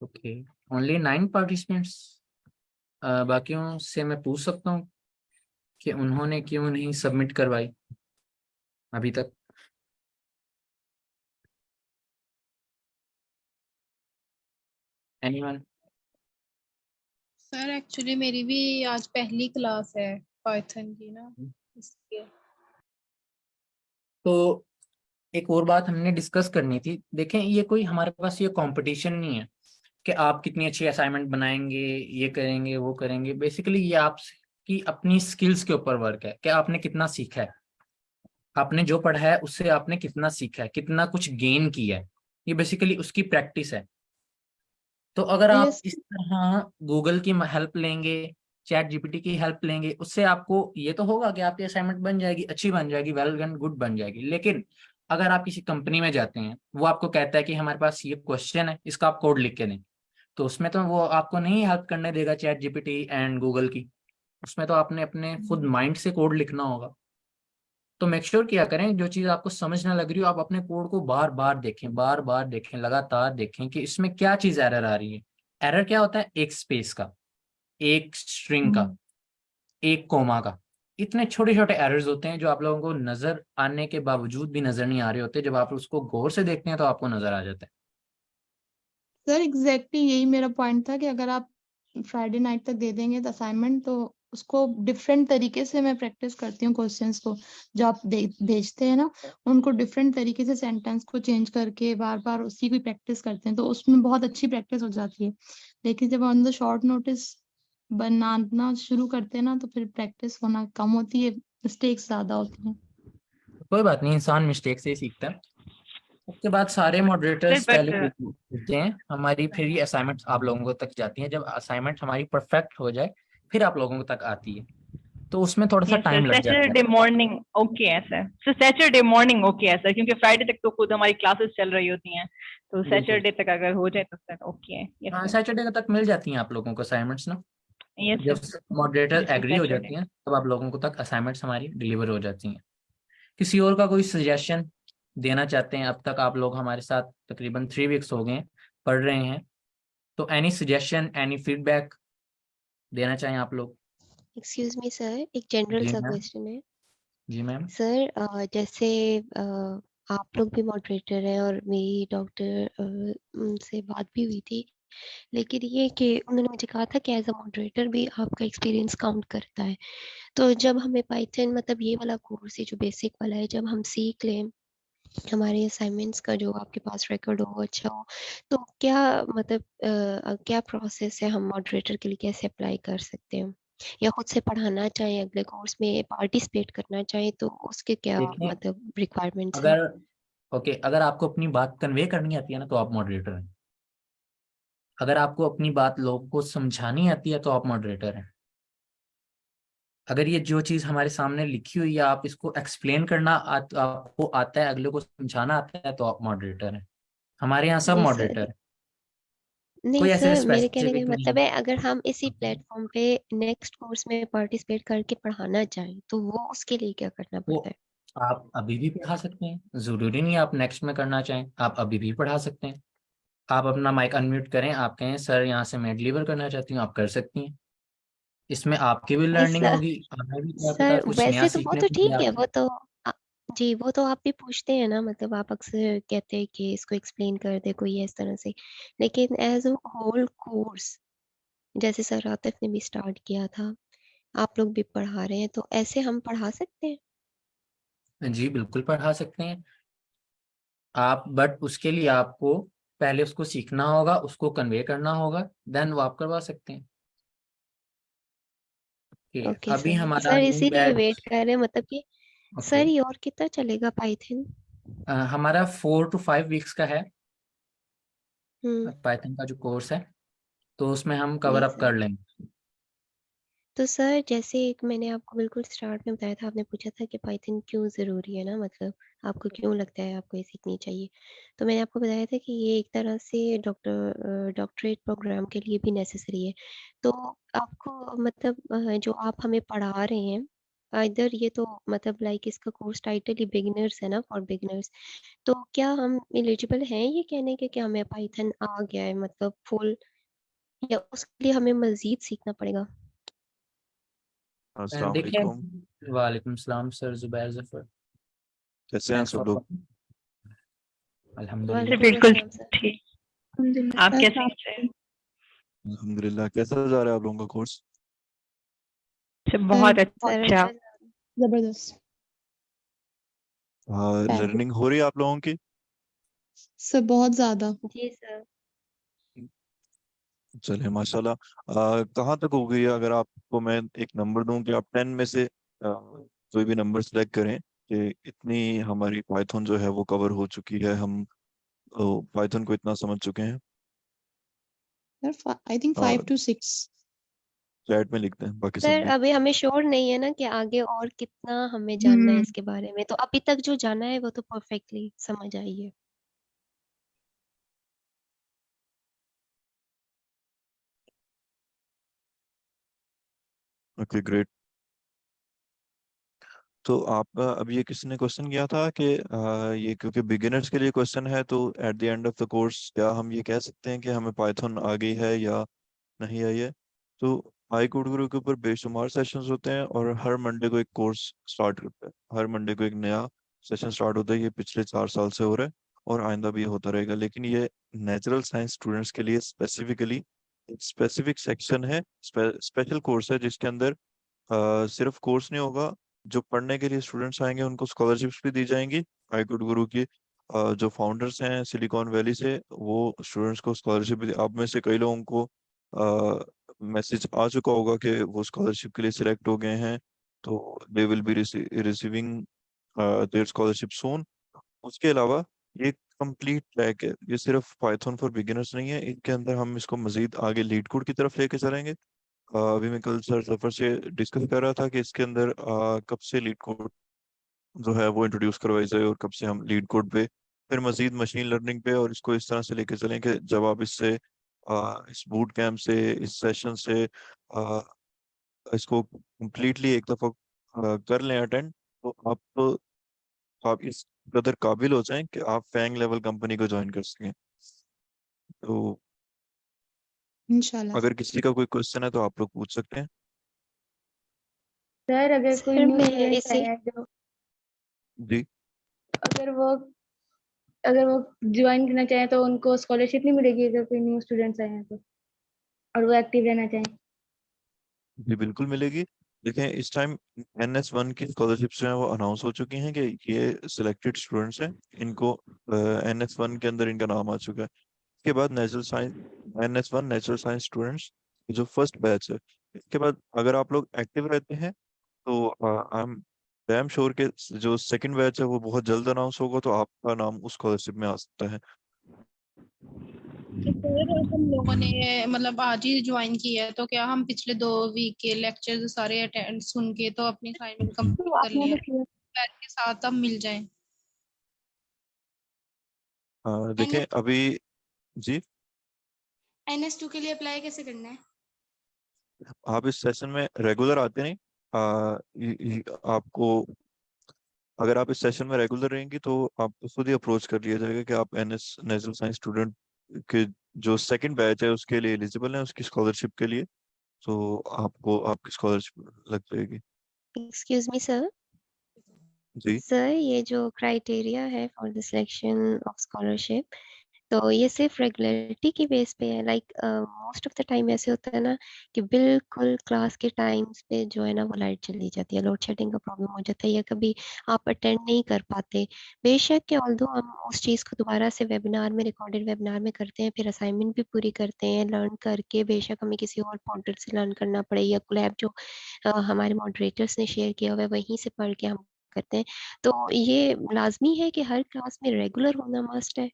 okay, only 9 participants. बाकियों से मैं पूछ सकता हूँ कि उन्होंने क्यों नहीं सबमिट करवाई अभी तक? एनीवन? सर एक्चुअली मेरी भी आज पहली क्लास है पाइथन की ना, इसलिए। तो एक और बात हमने डिस्कस करनी थी, देखें ये कोई हमारे पास ये कंपटीशन नहीं है कि आप कितनी अच्छी असाइनमेंट बनाएंगे, ये करेंगे वो करेंगे। बेसिकली ये आपकी अपनी स्किल्स के ऊपर वर्क है कि आपने कितना सीखा है, आपने जो पढ़ा है उससे आपने कितना सीखा है, कितना कुछ गेन किया है, ये बेसिकली उसकी प्रैक्टिस है। तो अगर आप यस इस तरह गूगल की हेल्प लेंगे, चैट जीपीटी की हेल्प लेंगे, उससे आपको ये तो होगा कि आपकी असाइनमेंट बन जाएगी, अच्छी बन जाएगी, वेल एंड गुड बन जाएगी। लेकिन अगर आप किसी कंपनी में जाते हैं, वो आपको कहता है कि हमारे पास ये क्वेश्चन है, इसका आप कोड लिख के दें, तो उसमें तो वो आपको नहीं हेल्प करने देगा चैट जीपीटी एंड गूगल की। उसमें तो आपने अपने खुद माइंड से कोड लिखना होगा। तो मेक श्योर किया करें जो चीज आपको समझ ना लग रही हो, आप अपने कोड को बार बार देखें, बार बार देखें, लगातार देखें कि इसमें क्या चीज एरर आ रही है। एरर क्या होता है? एक स्पेस का, एक स्ट्रिंग का, एक कोमा का। इतने छोटे छोटे एरर्स होते हैं जो आप लोगों को नजर आने के बावजूद भी नजर नहीं आ रहे होते, जब आप उसको गौर से देखते हैं तो आपको नजर आ जाता है। सर एग्जैक्टली यही मेरा पॉइंट था कि अगर आप फ्राइडे नाइट तक दे देंगे तो असाइनमेंट, तो उसको डिफरेंट तरीके से मैं प्रैक्टिस करती हूँ क्वेश्चंस को, जो आप भेजते हैं ना, उनको डिफरेंट तरीके से सेंटेंस को चेंज करके बार बार उसी की प्रैक्टिस करते हैं, तो उसमें बहुत अच्छी प्रैक्टिस हो जाती है। लेकिन जब ऑन द शॉर्ट नोटिस बनाना शुरू करते हैं ना, तो फिर प्रैक्टिस होना कम होती है, मिस्टेक्स ज्यादा होती हैं। कोई बात नहीं, इंसान मिस्टेक से ही सीखता है। उसके बाद सारे सर मॉडरेटर्स पहले बट पूछते हैं हमारी, फिर ये असाइनमेंट आप लोगों तक जाती हैं। जब असाइनमेंट हमारी परफेक्ट हो जाए फिर आप लोगों तक आती है, तो उसमें थोड़ा सा यस सर, टाइम लग जाता है। सैटरडे मॉर्निंग ओके है sir. Sir Saturday morning okay है सर, क्योंकि फ्राइडे तक तो खुद हमारी क्लासेस चल रही होती हैं, तो बिल्कुल। सैटरडे तक अगर हो जाए तो सर ओके है। यस हाँ, सर। सैटरडे तक मिल जाती हैं आप लोगों को असाइनमेंट्स ना। यस जब sir, moderator this is agree हो सैटरडे। जाती हैं तब आप लोगों को तक असाइनमेंट्स हमारी डिलीवर हो जाती हैं। किसी और का कोई सजेशन देना चाहते हैं? अब तक आप लोग हमारे साथ तकरीबन 3 वीक्स हो गए हैं, पढ़ रहे हैं, तो एनी सजेशन, एनी फीडबैक देना चाहें आप लोग? एक्सक्यूज मी सर, एक जनरल जी सा मैम। क्वेश्चन है। जी मैम। सर जैसे आप लोग भी मॉडरेटर हैं और मेरी डॉक्टर से बात भी हुई थी, लेकिन ये कि उन्होंने मुझे कहा था कि एज अ मॉडरेटर भी आपका एक्सपीरियंस काउंट करता है। तो जब हमें पाइथन, मतलब ये वाला कोर्स है जो बेसिक वाला है, जब हम सीख लें, हमारे असाइनमेंट्स का जो आपके पास रिकॉर्ड हो अच्छा हो, तो क्या मतलब क्या प्रोसेस है, हम मॉडरेटर के लिए कैसे अप्लाई कर सकते हैं? या खुद से पढ़ाना चाहें, अगले कोर्स में पार्टिसिपेट करना चाहें, तो उसके क्या देखिए, मतलब रिक्वायरमेंट्स हैं? अगर ओके, अगर आपको अपनी बात कन्वे करनी आती है ना तो आप मॉडरेटर हैं। अगर आपको अपनी बात लोगों को समझानी आती है तो आप मॉडरेटर हैं। अगर ये जो चीज हमारे सामने लिखी हुई है आप इसको एक्सप्लेन करना आपको आता है, अगले को समझाना आता है, तो आप मॉडरेटर हैं। हमारे यहाँ सब नहीं सर, मॉडरेटर हैं, नहीं कोई ऐसे सर, मेरे कहने का स्पेसिफिक नहीं मतलब है। है अगर हम इसी प्लेटफॉर्म पे नेक्स्ट कोर्स में पार्टिसिपेट करके पढ़ाना चाहें, तो वो उसके लिए क्या करना वो पड़ता है? आप अभी भी पढ़ा सकते हैं, जरूरी नहीं है आप नेक्स्ट में करना चाहें, आप अभी भी पढ़ा सकते हैं। आप अपना माइक अनम्यूट करें, आप कहें सर यहाँ से मैं डिलीवर करना चाहती हूँ, आप कर सकती हैं। इसमें आपकी भी नहीं लर्निंग सर, होगी, हमें भी क्या पता सर कुछ नया वैसे तो वो सीखने तो को ठीक मिला। है, वो तो आ, जी वो तो आप भी पूछते हैं ना, मतलब आप अक्सर कहते हैं कि इसको एक्सप्लेन कर दे कोई इस तरह से, लेकिन एज अ होल कोर्स, जैसे सर आतिफ ने भी स्टार्ट किया था, आप लोग भी पढ़ा रहे हैं, तो ऐसे हम पढ़ा सकते हैं? जी बिल्कुल पढ़ा सकते हैं आप, बट उसके लिए आपको पहले उसको सीखना होगा, उसको कन्वे करना होगा, देन वो आप करवा सकते हैं कि ओके अभी सर, हमारा सर न्यू इसीलिए बैच। वेट कर रहे हैं, मतलब कि ओके, सर ये और कितना चलेगा पाइथन? हमारा 4 to 5 वीक्स का है हम्म। पाइथन का जो कोर्स है, तो उसमें हम कवर जी अप सर। कर लेंगे। तो सर जैसे एक मैंने आपको बिल्कुल स्टार्ट में बताया था, आपने पूछा था कि पाइथन क्यों ज़रूरी है ना, मतलब आपको क्यों लगता है आपको ये सीखनी चाहिए, तो मैंने आपको बताया था कि ये एक तरह से डॉक्टरेट प्रोग्राम के लिए भी नेसेसरी है। तो आपको मतलब जो आप हमें पढ़ा रहे हैं, इधर ये तो मतलब लाइक इसका कोर्स टाइटल ही बिगिनर्स है ना, फॉर बिगिनर्स, तो क्या हम एलिजिबल हैं ये कहने के कि हमें पाइथन आ गया है मतलब फुल, या उसके लिए हमें मजीद सीखना पड़ेगा? अस्सलाम देखिए, वालेकुम। वालेकुम सलाम सर, जुबैर जफर। कैसे हैं थैंक्स सब फॉर लोग? कमिंग। सर अल्हम्दुलिल्लाह। वालेकुम बिल्कुल अस्सलाम सर। ठीक। अल्हम्दुलिल्लाह आप सर, कैसे अस्सलाम हैं सर? वालेकुम। अल्हम्दुलिल्लाह। कैसा जा रहा है आप लोगों का कोर्स? सर सर बहुत सर अच्छा। अच्छा। जबरदस्त। फैब। लर्निंग हो रही है आप लोगों की? सर बहुत ज्यादा। जी सर। चलिए माशाल्लाह। कहाँ तक हो गई है? अगर आपको मैं एक नंबर दूं कि आप 10 में से कोई भी नंबर सेलेक्ट करें कि इतनी हमारी पाइथन जो है वो कवर हो चुकी है, हम पाइथन को इतना समझ चुके हैं। Sir I think 5 to 6। Chat में लिखते हैं बाकी सब सर लोग। अभी हमें श्योर नहीं है ना कि आगे और कितना हमें जानना है हम्म। इसके बारे में, तो अभी तक जो जाना है वो तो परफेक्टली समझ आई है। Okay great. तो आपका अब ये किसी ने क्वेश्चन किया था कि ये क्योंकि बिगिनर्स के लिए क्वेश्चन है, तो at the end of the course क्या हम ये कह सकते हैं कि हमें पाइथन आ गई है या नहीं आई है? तो आई कोड गुरु के ऊपर बेशुमार सेशंस होते हैं और हर मंडे को एक कोर्स स्टार्ट करता है, हर मंडे को एक नया सेशन स्टार्ट होता है। ये पिछले 4 साल से हो रहा है और आइंदा भी होता रहेगा। लेकिन ये नेचुरल साइंस स्टूडेंट्स के लिए स्पेसिफिकली एक स्पेसिफिक सेक्शन है, स्पेशल कोर्स है, जिसके अंदर सिर्फ कोर्स नहीं होगा। जो पढ़ने के लिए स्टूडेंट्स आएंगे उनको स्कॉलरशिप्स भी दी जाएंगी। आई गुड गुरु की जो फाउंडर्स हैं सिलिकॉन वैली से, वो स्टूडेंट्स को स्कॉलरशिप भी आप में से कई लोगों को मैसेज आ चुका होगा कि वो स्कॉलरशिप के लिए सिलेक्ट हो गए हैं, तो they will be receiving their scholarship soon. उसके अलावा ये कंप्लीट ट्रैक है, ये सिर्फ पाइथन फॉर बिगिनर्स नहीं है, इनके अंदर हम इसको मजीद आगे लीड कोड की तरफ लेके चलेंगे। अभी मैं कल सर सफर से डिस्कस कर रहा था कि इसके अंदर कब से लीड कोड जो है वो इंट्रोड्यूस करवाई जाए और कब से हम लीड कोड पे, फिर मजीद मशीन लर्निंग पे, और इसको इस तरह से लेके चलें कि जब आप इससे इस बूट कैंप से, इस सेशन से इसको कंप्लीटली एक दफा कर लें अटेंड, तो आप इस कदर काबिल हो जाएं कि आप फैंग लेवल कंपनी को ज्वाइन कर सकें। तो इंशाल्लाह। अगर किसी का कोई क्वेश्चन है तो आप लोग पूछ सकते हैं। सर अगर कोई सर न्यू मैं स्टूडेंट इसी आया है जो जी अगर वो अगर वो ज्वाइन करना चाहे तो उनको स्कॉलरशिप नहीं मिलेगी अगर कोई न्यू स्टूडेंट्स आए हैं तो, और वो एक्टिव रहना चाहें? जी बिल्कुल मिलेगी। देखें इस टाइम NS1 की स्कॉलरशिप्स जो है वो अनाउंस हो चुकी हैं कि ये सिलेक्टेड स्टूडेंट्स हैं, इनको NS1 के अंदर इनका नाम आ चुका है। इसके बाद natural science NS1 natural science students जो फर्स्ट बैच है, इसके बाद अगर आप लोग एक्टिव रहते हैं तो आई एम डैम श्योर के जो सेकंड बैच है वो बहुत जल्द अनाउंस होगा, तो आपका नाम उस स्कॉलरशिप में आ सकता है। तो सर हम लोगों ने मतलब आज ही ज्वाइन किया है, तो क्या हम पिछले 2 वीक के लेक्चर सारे अटेंड सुन के तो अपनी असाइनमेंट तो कंप्लीट कर आपने लिया, तो किया बैच के साथ अब मिल जाए? देखें अभी जी NS2 के लिए अप्लाई कैसे करना है? आप इस सेशन में रेगुलर आते नहीं, आपको अगर आप इस सेशन में रेगुलर रहेंगी तो आपको खुद ही अप्रोच कर लिया जाएगा कि आप NS नेचुरल साइंस स्टूडेंट के जो सेकंड बैच है उसके लिए एलिजिबल है, उसकी स्कॉलरशिप के लिए, तो आपको आपकी स्कॉलरशिप लग जाएगी। Excuse me sir. जी सर ये जो क्राइटेरिया है for the selection of scholarship, तो ये सिर्फ रेगुलरिटी की बेस पे है? Like most of the time ऐसे होता है ना कि बिल्कुल क्लास के टाइम्स पे जो है ना वो लाइट चली जाती है, लोड शेडिंग का प्रॉब्लम हो जाता है, या कभी आप अटेंड नहीं कर पाते। बेशक कि ऑल्दो हम उस चीज़ को दोबारा से वेबिनार में, रिकॉर्डेड वेबिनार में करते हैं, फिर असाइनमेंट भी पूरी करते हैं लर्न करके, बेशक हमें किसी और पोर्टल से लर्न करना पड़े या कोलैब जो हमारे मॉडरेटर्स ने शेयर किया हुआ है वहीं से पढ़ के हम करते हैं। तो ये लाजमी है कि हर क्लास में रेगुलर होना मस्ट है?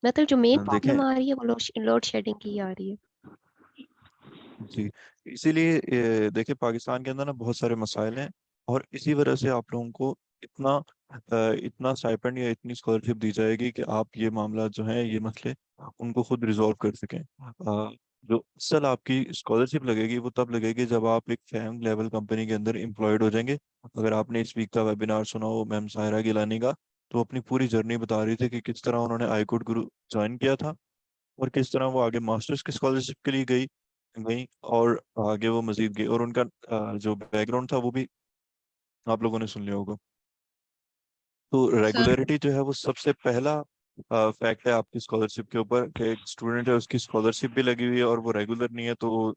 मतलब जो मेन देखें प्रॉब्लम आ रही है वो लोड शेडिंग की आ रही है। जी, इसीलिए देखिए पाकिस्तान के अंदर ना बहुत सारे मसाइल हैं, और इसी वजह से आप लोगों को इतना स्टाइपेंड या इतनी स्कॉलरशिप दी जाएगी कि आप ये मामला जो है, ये मसले उनको खुद रिजॉल्व कर सकें। जो असल आपकी स्कॉलरशिप लगेगी वो तब लगेगी जब आप एक फैम लेवल कंपनी के अंदर एम्प्लॉयड हो जाएंगे। अगर आपने इस वीक का वेबिनार सुना हो मैम सायरा गिलानी का, तो अपनी पूरी जर्नी बता रही थी कि किस तरह उन्होंने आई कोड गुरु ज्वाइन किया था और किस तरह वो आगे मास्टर्स की स्कॉलरशिप के लिए गई और आगे वो मजीद गई, और उनका जो बैकग्राउंड था वो भी आप लोगों ने सुन लिया होगा। तो सर रेगुलरिटी जो है वो सबसे पहला फैक्ट है आपकी स्कॉलरशिप के ऊपर, कि एक स्टूडेंट है उसकी स्कॉलरशिप भी लगी हुई है और वो रेगुलर नहीं है, तो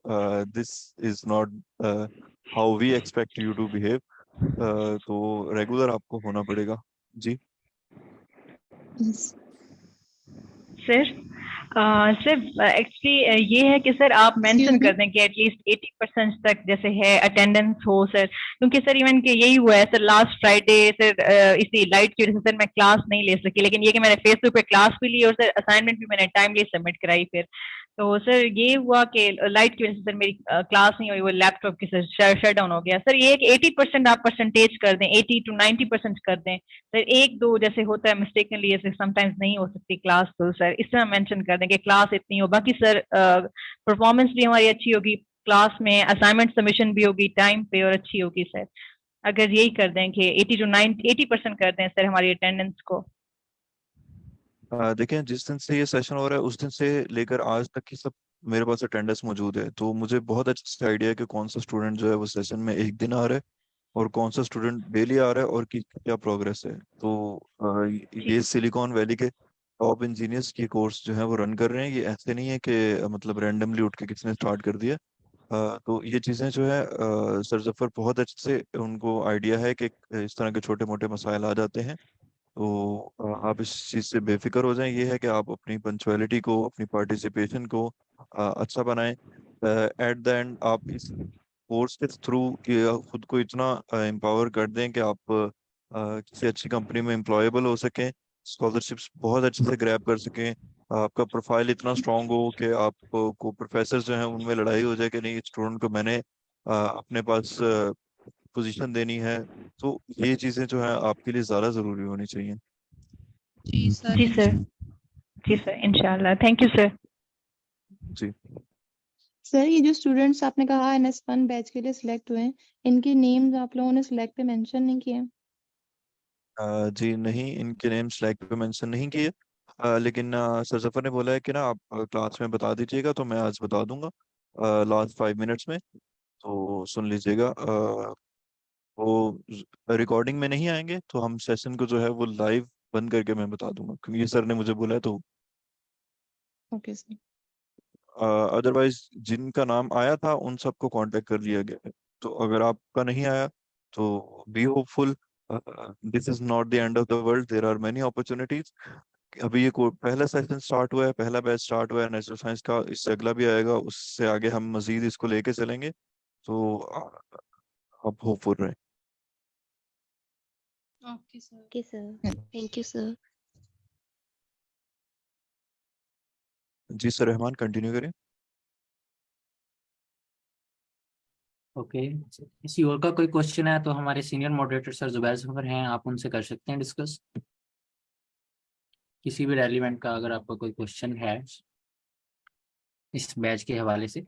this is not how we expect you to behave. तो रेगुलर आपको होना पड़ेगा। जी सर सर एक्चुअली ये है कि सर आप मेंशन कर दें कि एटलीस्ट 80% तक जैसे है अटेंडेंस हो सर, क्योंकि सर इवन के यही हुआ है सर लास्ट फ्राइडे सर, इसी लाइट की वजह से सर मैं क्लास नहीं ले सकी, लेकिन ये कि मैंने फेसबुक पे क्लास भी ली और सर असाइनमेंट भी मैंने टाइमली सबमिट कराई फिर। तो सर ये हुआ कि लाइट की वजह से सर मेरी क्लास नहीं हुई, वो लैपटॉप की सर शट डाउन हो गया। सर ये कि 80% आप परसेंटेज कर दें, 80 to 90% कर दें सर। एक दो जैसे होता है मिस्टेकनली, ऐसे समटाइम्स नहीं हो सकती क्लास, तो सर इस तरह मेंशन कर दें कि क्लास इतनी हो, बाकी सर परफॉर्मेंस भी हमारी अच्छी होगी, क्लास में असाइनमेंट सबमिशन भी होगी टाइम पे और अच्छी होगी सर। अगर यही कर दें कि 80% कर दें सर हमारी अटेंडेंस को। देखें, जिस दिन से ये सेशन हो रहा है उस दिन से लेकर आज तक की सब मेरे पास अटेंडेंस मौजूद है, तो मुझे बहुत अच्छे से आइडिया है कि कौन सा स्टूडेंट जो है वो सेशन में एक दिन आ रहा है और कौन सा स्टूडेंट डेली आ रहा है और की क्या प्रोग्रेस है। तो ये सिलिकॉन वैली के टॉप इंजीनियर्स की कोर्स जो है वो रन कर रहे हैं। ये ऐसे नहीं है कि मतलब रैंडमली उठ के किसी ने स्टार्ट कर दिया। तो ये चीज़ें जो है सर जफर बहुत अच्छे से उनको आइडिया है कि इस तरह के छोटे मोटे मसाइल आ जाते हैं। तो आप इस चीज़ से बेफिक्र हो जाएं। ये है कि आप अपनी पंचुअलिटी को, अपनी पार्टिसिपेशन को अच्छा बनाएं। एट द एंड आप इस कोर्स के थ्रू खुद को इतना एम्पावर कर दें कि आप किसी अच्छी कंपनी में एम्प्लॉयबल हो सकें, स्कॉलरशिप्स बहुत अच्छे से ग्रैब कर सकें, आपका प्रोफाइल इतना स्ट्रांग हो कि आप को प्रोफेसर जो हैं उनमें लड़ाई हो जाए कि नहीं, स्टूडेंट को मैंने अपने पास पोजीशन देनी है। तो ये चीजें जो है आपके लिए ज्यादा जरूरी होनी चाहिए। जी सर। जी सर, जी सर, इंशाल्लाह। Thank you sir. जी सर ये जो स्टूडेंट्स आपने कहा NS1 बैच के लिए सिलेक्ट हुए हैं, इनके नेम्स आप लोगों ने सिलेक्ट पे मेंशन नहीं किए? जी नहीं, इनके नेम स्लैक पे मेंशन नहीं किए। लेकिन सर जफर ने बोला है कि ना आप क्लास में बता दीजिएगा, तो मैं आज बता दूंगा लास्ट 5 मिनट्स में। तो सुन लीजिएगा। वो रिकॉर्डिंग में नहीं आएंगे, तो हम सेशन को जो है वो लाइव बंद करके मैं बता दूंगा, क्योंकि ये सर ने मुझे बोला है। तो ओके सर। अदरवाइज जिनका नाम आया था उन सबको कांटेक्ट कर लिया गया है। तो अगर आपका नहीं आया तो be hopeful, this is not the end of the world, there are many opportunities. अभी ये पहला सेशन स्टार्ट हुआ है, पहला बैच स्टार्ट हुआ है नेचुरल साइंस का, इससे अगला भी आएगा, उससे आगे हम मजीद इसको लेके चलेंगे। तो आप होपफुल रहें। Okay sir. Okay sir, thank you sir. जी सर, रहमान कंटिन्यू करें। ओके, किसी और का कोई क्वेश्चन है तो हमारे senior moderator sir Zubair Zafar हैं, आप उनसे कर सकते हैं डिस्कस। किसी भी रेलिवेंट का अगर आपका कोई क्वेश्चन है इस बैच के हवाले से।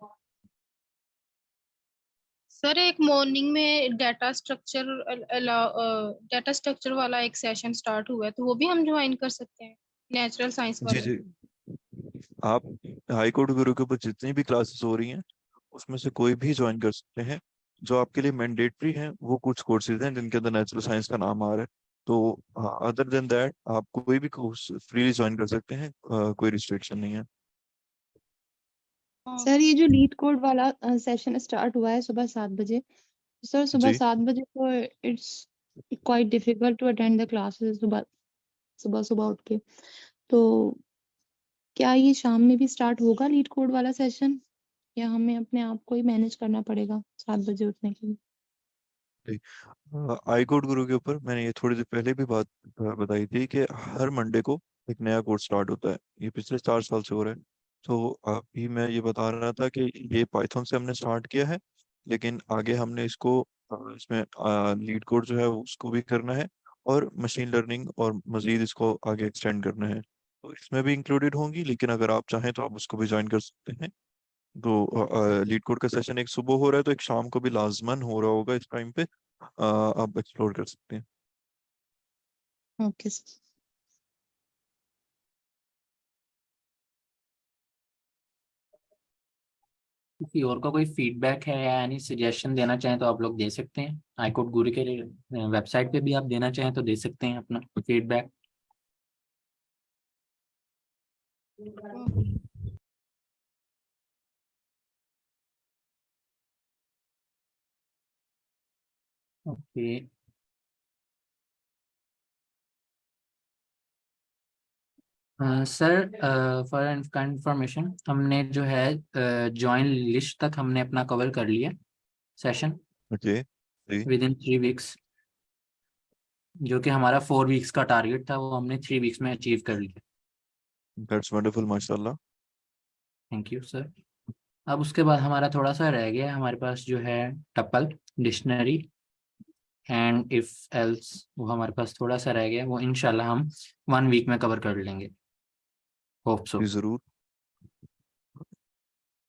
सर एक मॉर्निंग में डाटा स्ट्रक्चर वाला एक सेशन स्टार्ट हुआ है, तो वो भी हम ज्वाइन कर सकते हैं नेचुरल साइंस जी वाले? जी, आप हाई कोर्ट गुरु के ऊपर जितनी भी क्लासेस हो रही हैं उसमें से कोई भी ज्वाइन कर सकते हैं। जो आपके लिए मैंडेटरी हैं वो कुछ कोर्सेज हैं जिनके अंदर नेचुरल साइंस का नाम आ रहा है। तो अदर देन दैट आप कोई भी कोर्स फ्रीली ज्वाइन कर सकते हैं, कोई रिस्ट्रिक्शन नहीं है। सर ये जो लीड कोड वाला सेशन स्टार्ट हुआ है सुबह 7 बजे, सर सुबह जी 7 बजे तो it's quite difficult to attend the classes सुबह सुबह सुबह उठ के। तो क्या ये शाम में भी स्टार्ट होगा लीड कोड वाला सेशन, या हमें अपने आप को ही मैनेज करना पड़ेगा 7 बजे उठने के लिए? आई कोड गुरु के ऊपर मैंने ये थोड़ी देर पहले भी बात बताई थी कि हर मंडे को एक नया कोर्स स्टार्ट होता है। ये पिछले 4 साल से हो रहा है। तो अभी मैं ये बता रहा था कि ये पाइथन से हमने स्टार्ट किया है, लेकिन आगे हमने इसको इसमें लीड कोड जो है उसको भी करना है, और मशीन लर्निंग और मजीद इसको आगे एक्सटेंड करना है। तो इसमें भी इंक्लूडेड होंगी, लेकिन अगर आप चाहें तो आप उसको भी ज्वाइन कर सकते हैं। तो लीड कोड का सेशन एक सुबह हो रहा है, तो एक शाम को भी लाजमन हो रहा होगा इस टाइम पे। आप एक्सप्लोर कर सकते हैं। Okay sir. किसी और का कोई फीडबैक है या एनी सजेशन देना चाहें तो आप लोग दे सकते हैं। हाईकोर्ट गुरु के वेबसाइट पे भी आप देना चाहें तो दे सकते हैं अपना feedback. Okay sir, for information हमने जो है ज्वाइन लिस्ट तक हमने अपना कवर कर लिया सेशन ओके जी, विद इन 3 वीक्स। जो कि हमारा 4 वीक्स का टारगेट था वो हमने 3 वीक्स में अचीव कर लिया। दैट्स वंडरफुल, माशाल्लाह। Thank you sir. अब उसके बाद हमारा थोड़ा सा रह गया, हमारे पास जो है tuple, dictionary and if else, वो हमारे पास थोड़ा सा रह गया, वो इंशाल्लाह हम 1 वीक में कवर कर लेंगे। Hope so. जी जरूर।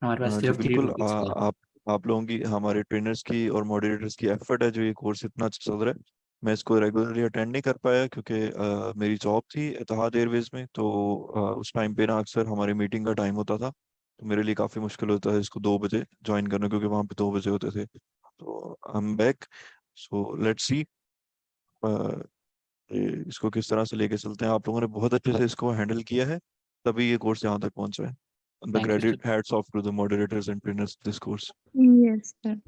हमारे पास जी सिर्फ 3 बिल्कुल। टॉपिक्स हैं। आप आप लोगों की, हमारे ट्रेनर्स की और मॉडरेटर्स की एफर्ट है जो ये कोर्स इतना अच्छा चल रहा है। मैं इसको रेगुलरली अटेंड नहीं कर पाया क्योंकि मेरी जॉब थी इत्तेहाद एयरवेज में, तो उस टाइम पे ना अक्सर हमारी मीटिंग का टाइम होता था, तो मेरे लिए काफ़ी मुश्किल होता है इसको 2 बजे ज्वाइन करना, क्योंकि वहाँ पे 2 बजे होते थे। तो I am back, so let's see इसको किस तरह से लेके चलते हैं। आप लोगों ने बहुत अच्छे से इसको हैंडल किया है, तभी ये कोर्स यहाँ तक पहुंचा है। The thank you sir. Credit hats off to the moderators and trainers this course. Yes sir.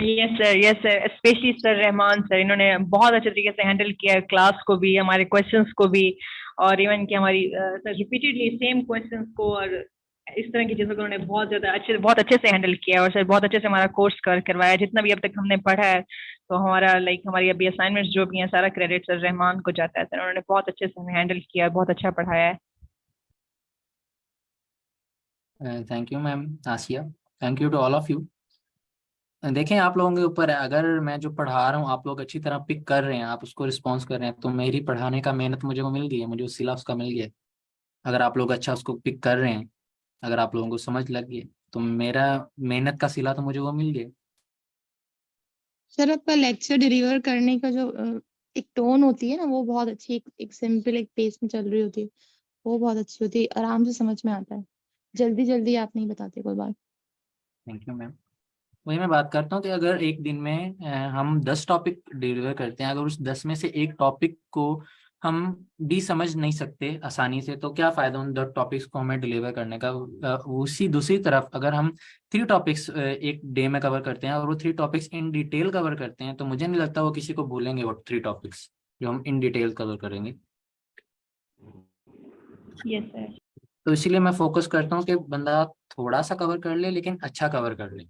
Yes sir, specially sir Rahman sir, इन्होंने बहुत अच्छे तरीके से हैंडल किया क्लास को भी, हमारे क्वेश्चंस को भी, और इवन कि हमारी सर रिपीटेडली सेम क्वेश्चंस को और इस तरह की चीज़ों को उन्होंने बहुत अच्छे से हैंडल किया, और सर बहुत अच्छे से हमारा कोर्स करवाया। जितना भी अब तक हमने पढ़ा है, तो हमारा हमारी अभी असाइनमेंट्स जो भी हैं, सारा क्रेडिट सर रहमान को जाता है। सर उन्होंने बहुत अच्छे से हमें हैंडल किया, बहुत अच्छा पढ़ाया है। Thank you ma'am Asiya, thank you to all of you. देखें आप लोगों के ऊपर है, अगर मैं जो पढ़ा रहा हूँ आप लोग अच्छी तरह पिक कर रहे हैं, आप उसको रिस्पॉन्स कर रहे हैं, तो मेरी पढ़ाने का मेहनत मुझे को मिल गई है, मुझे उस सिला उसका मिल गया है। अगर आप लोग अच्छा उसको पिक कर रहे हैं, अगर आप लोगों को समझ लग गई, तो मेरा मेहनत का सिला तो मुझे वो मिल गया। सर आपका लेक्चर डिलीवर करने का जो एक टोन होती है ना, वो बहुत अच्छी, एक सिंपल एक पेस में चल रही होती है, वो बहुत अच्छी होती है, आराम से समझ में आता है। जल्दी जल्दी आप नहीं बताते कोई बात। Thank you ma'am. वही मैं बात करता हूँ कि अगर एक दिन में हम 10 टॉपिक डिलीवर करते हैं, अगर उस 10 में से एक टॉपिक को हम भी समझ नहीं सकते आसानी से, तो क्या फायदा उन 10 टॉपिक्स को हमें डिलीवर करने का। उसी दूसरी तरफ अगर हम 3 टॉपिक्स एक डे में कवर करते हैं और वो 3 टॉपिक्स इन डिटेल कवर करते हैं, तो मुझे नहीं लगता वो किसी को भूलेंगे वो 3 टॉपिक्स जो हम इन डिटेल कवर करेंगे। Yes sir. तो इसीलिए मैं फोकस करता हूँ कि बंदा थोड़ा सा कवर कर ले, लेकिन अच्छा कवर कर ले,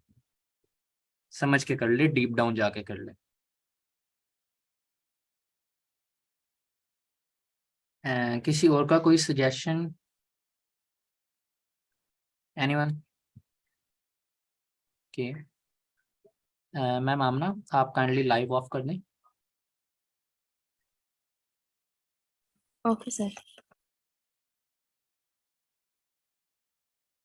समझ के कर ले, डीप डाउन जाके कर ले। किसी और का कोई सजेशन? एनीवन? ओके मैम आमना, आप काइंडली लाइव ऑफ कर दें। Okay sir.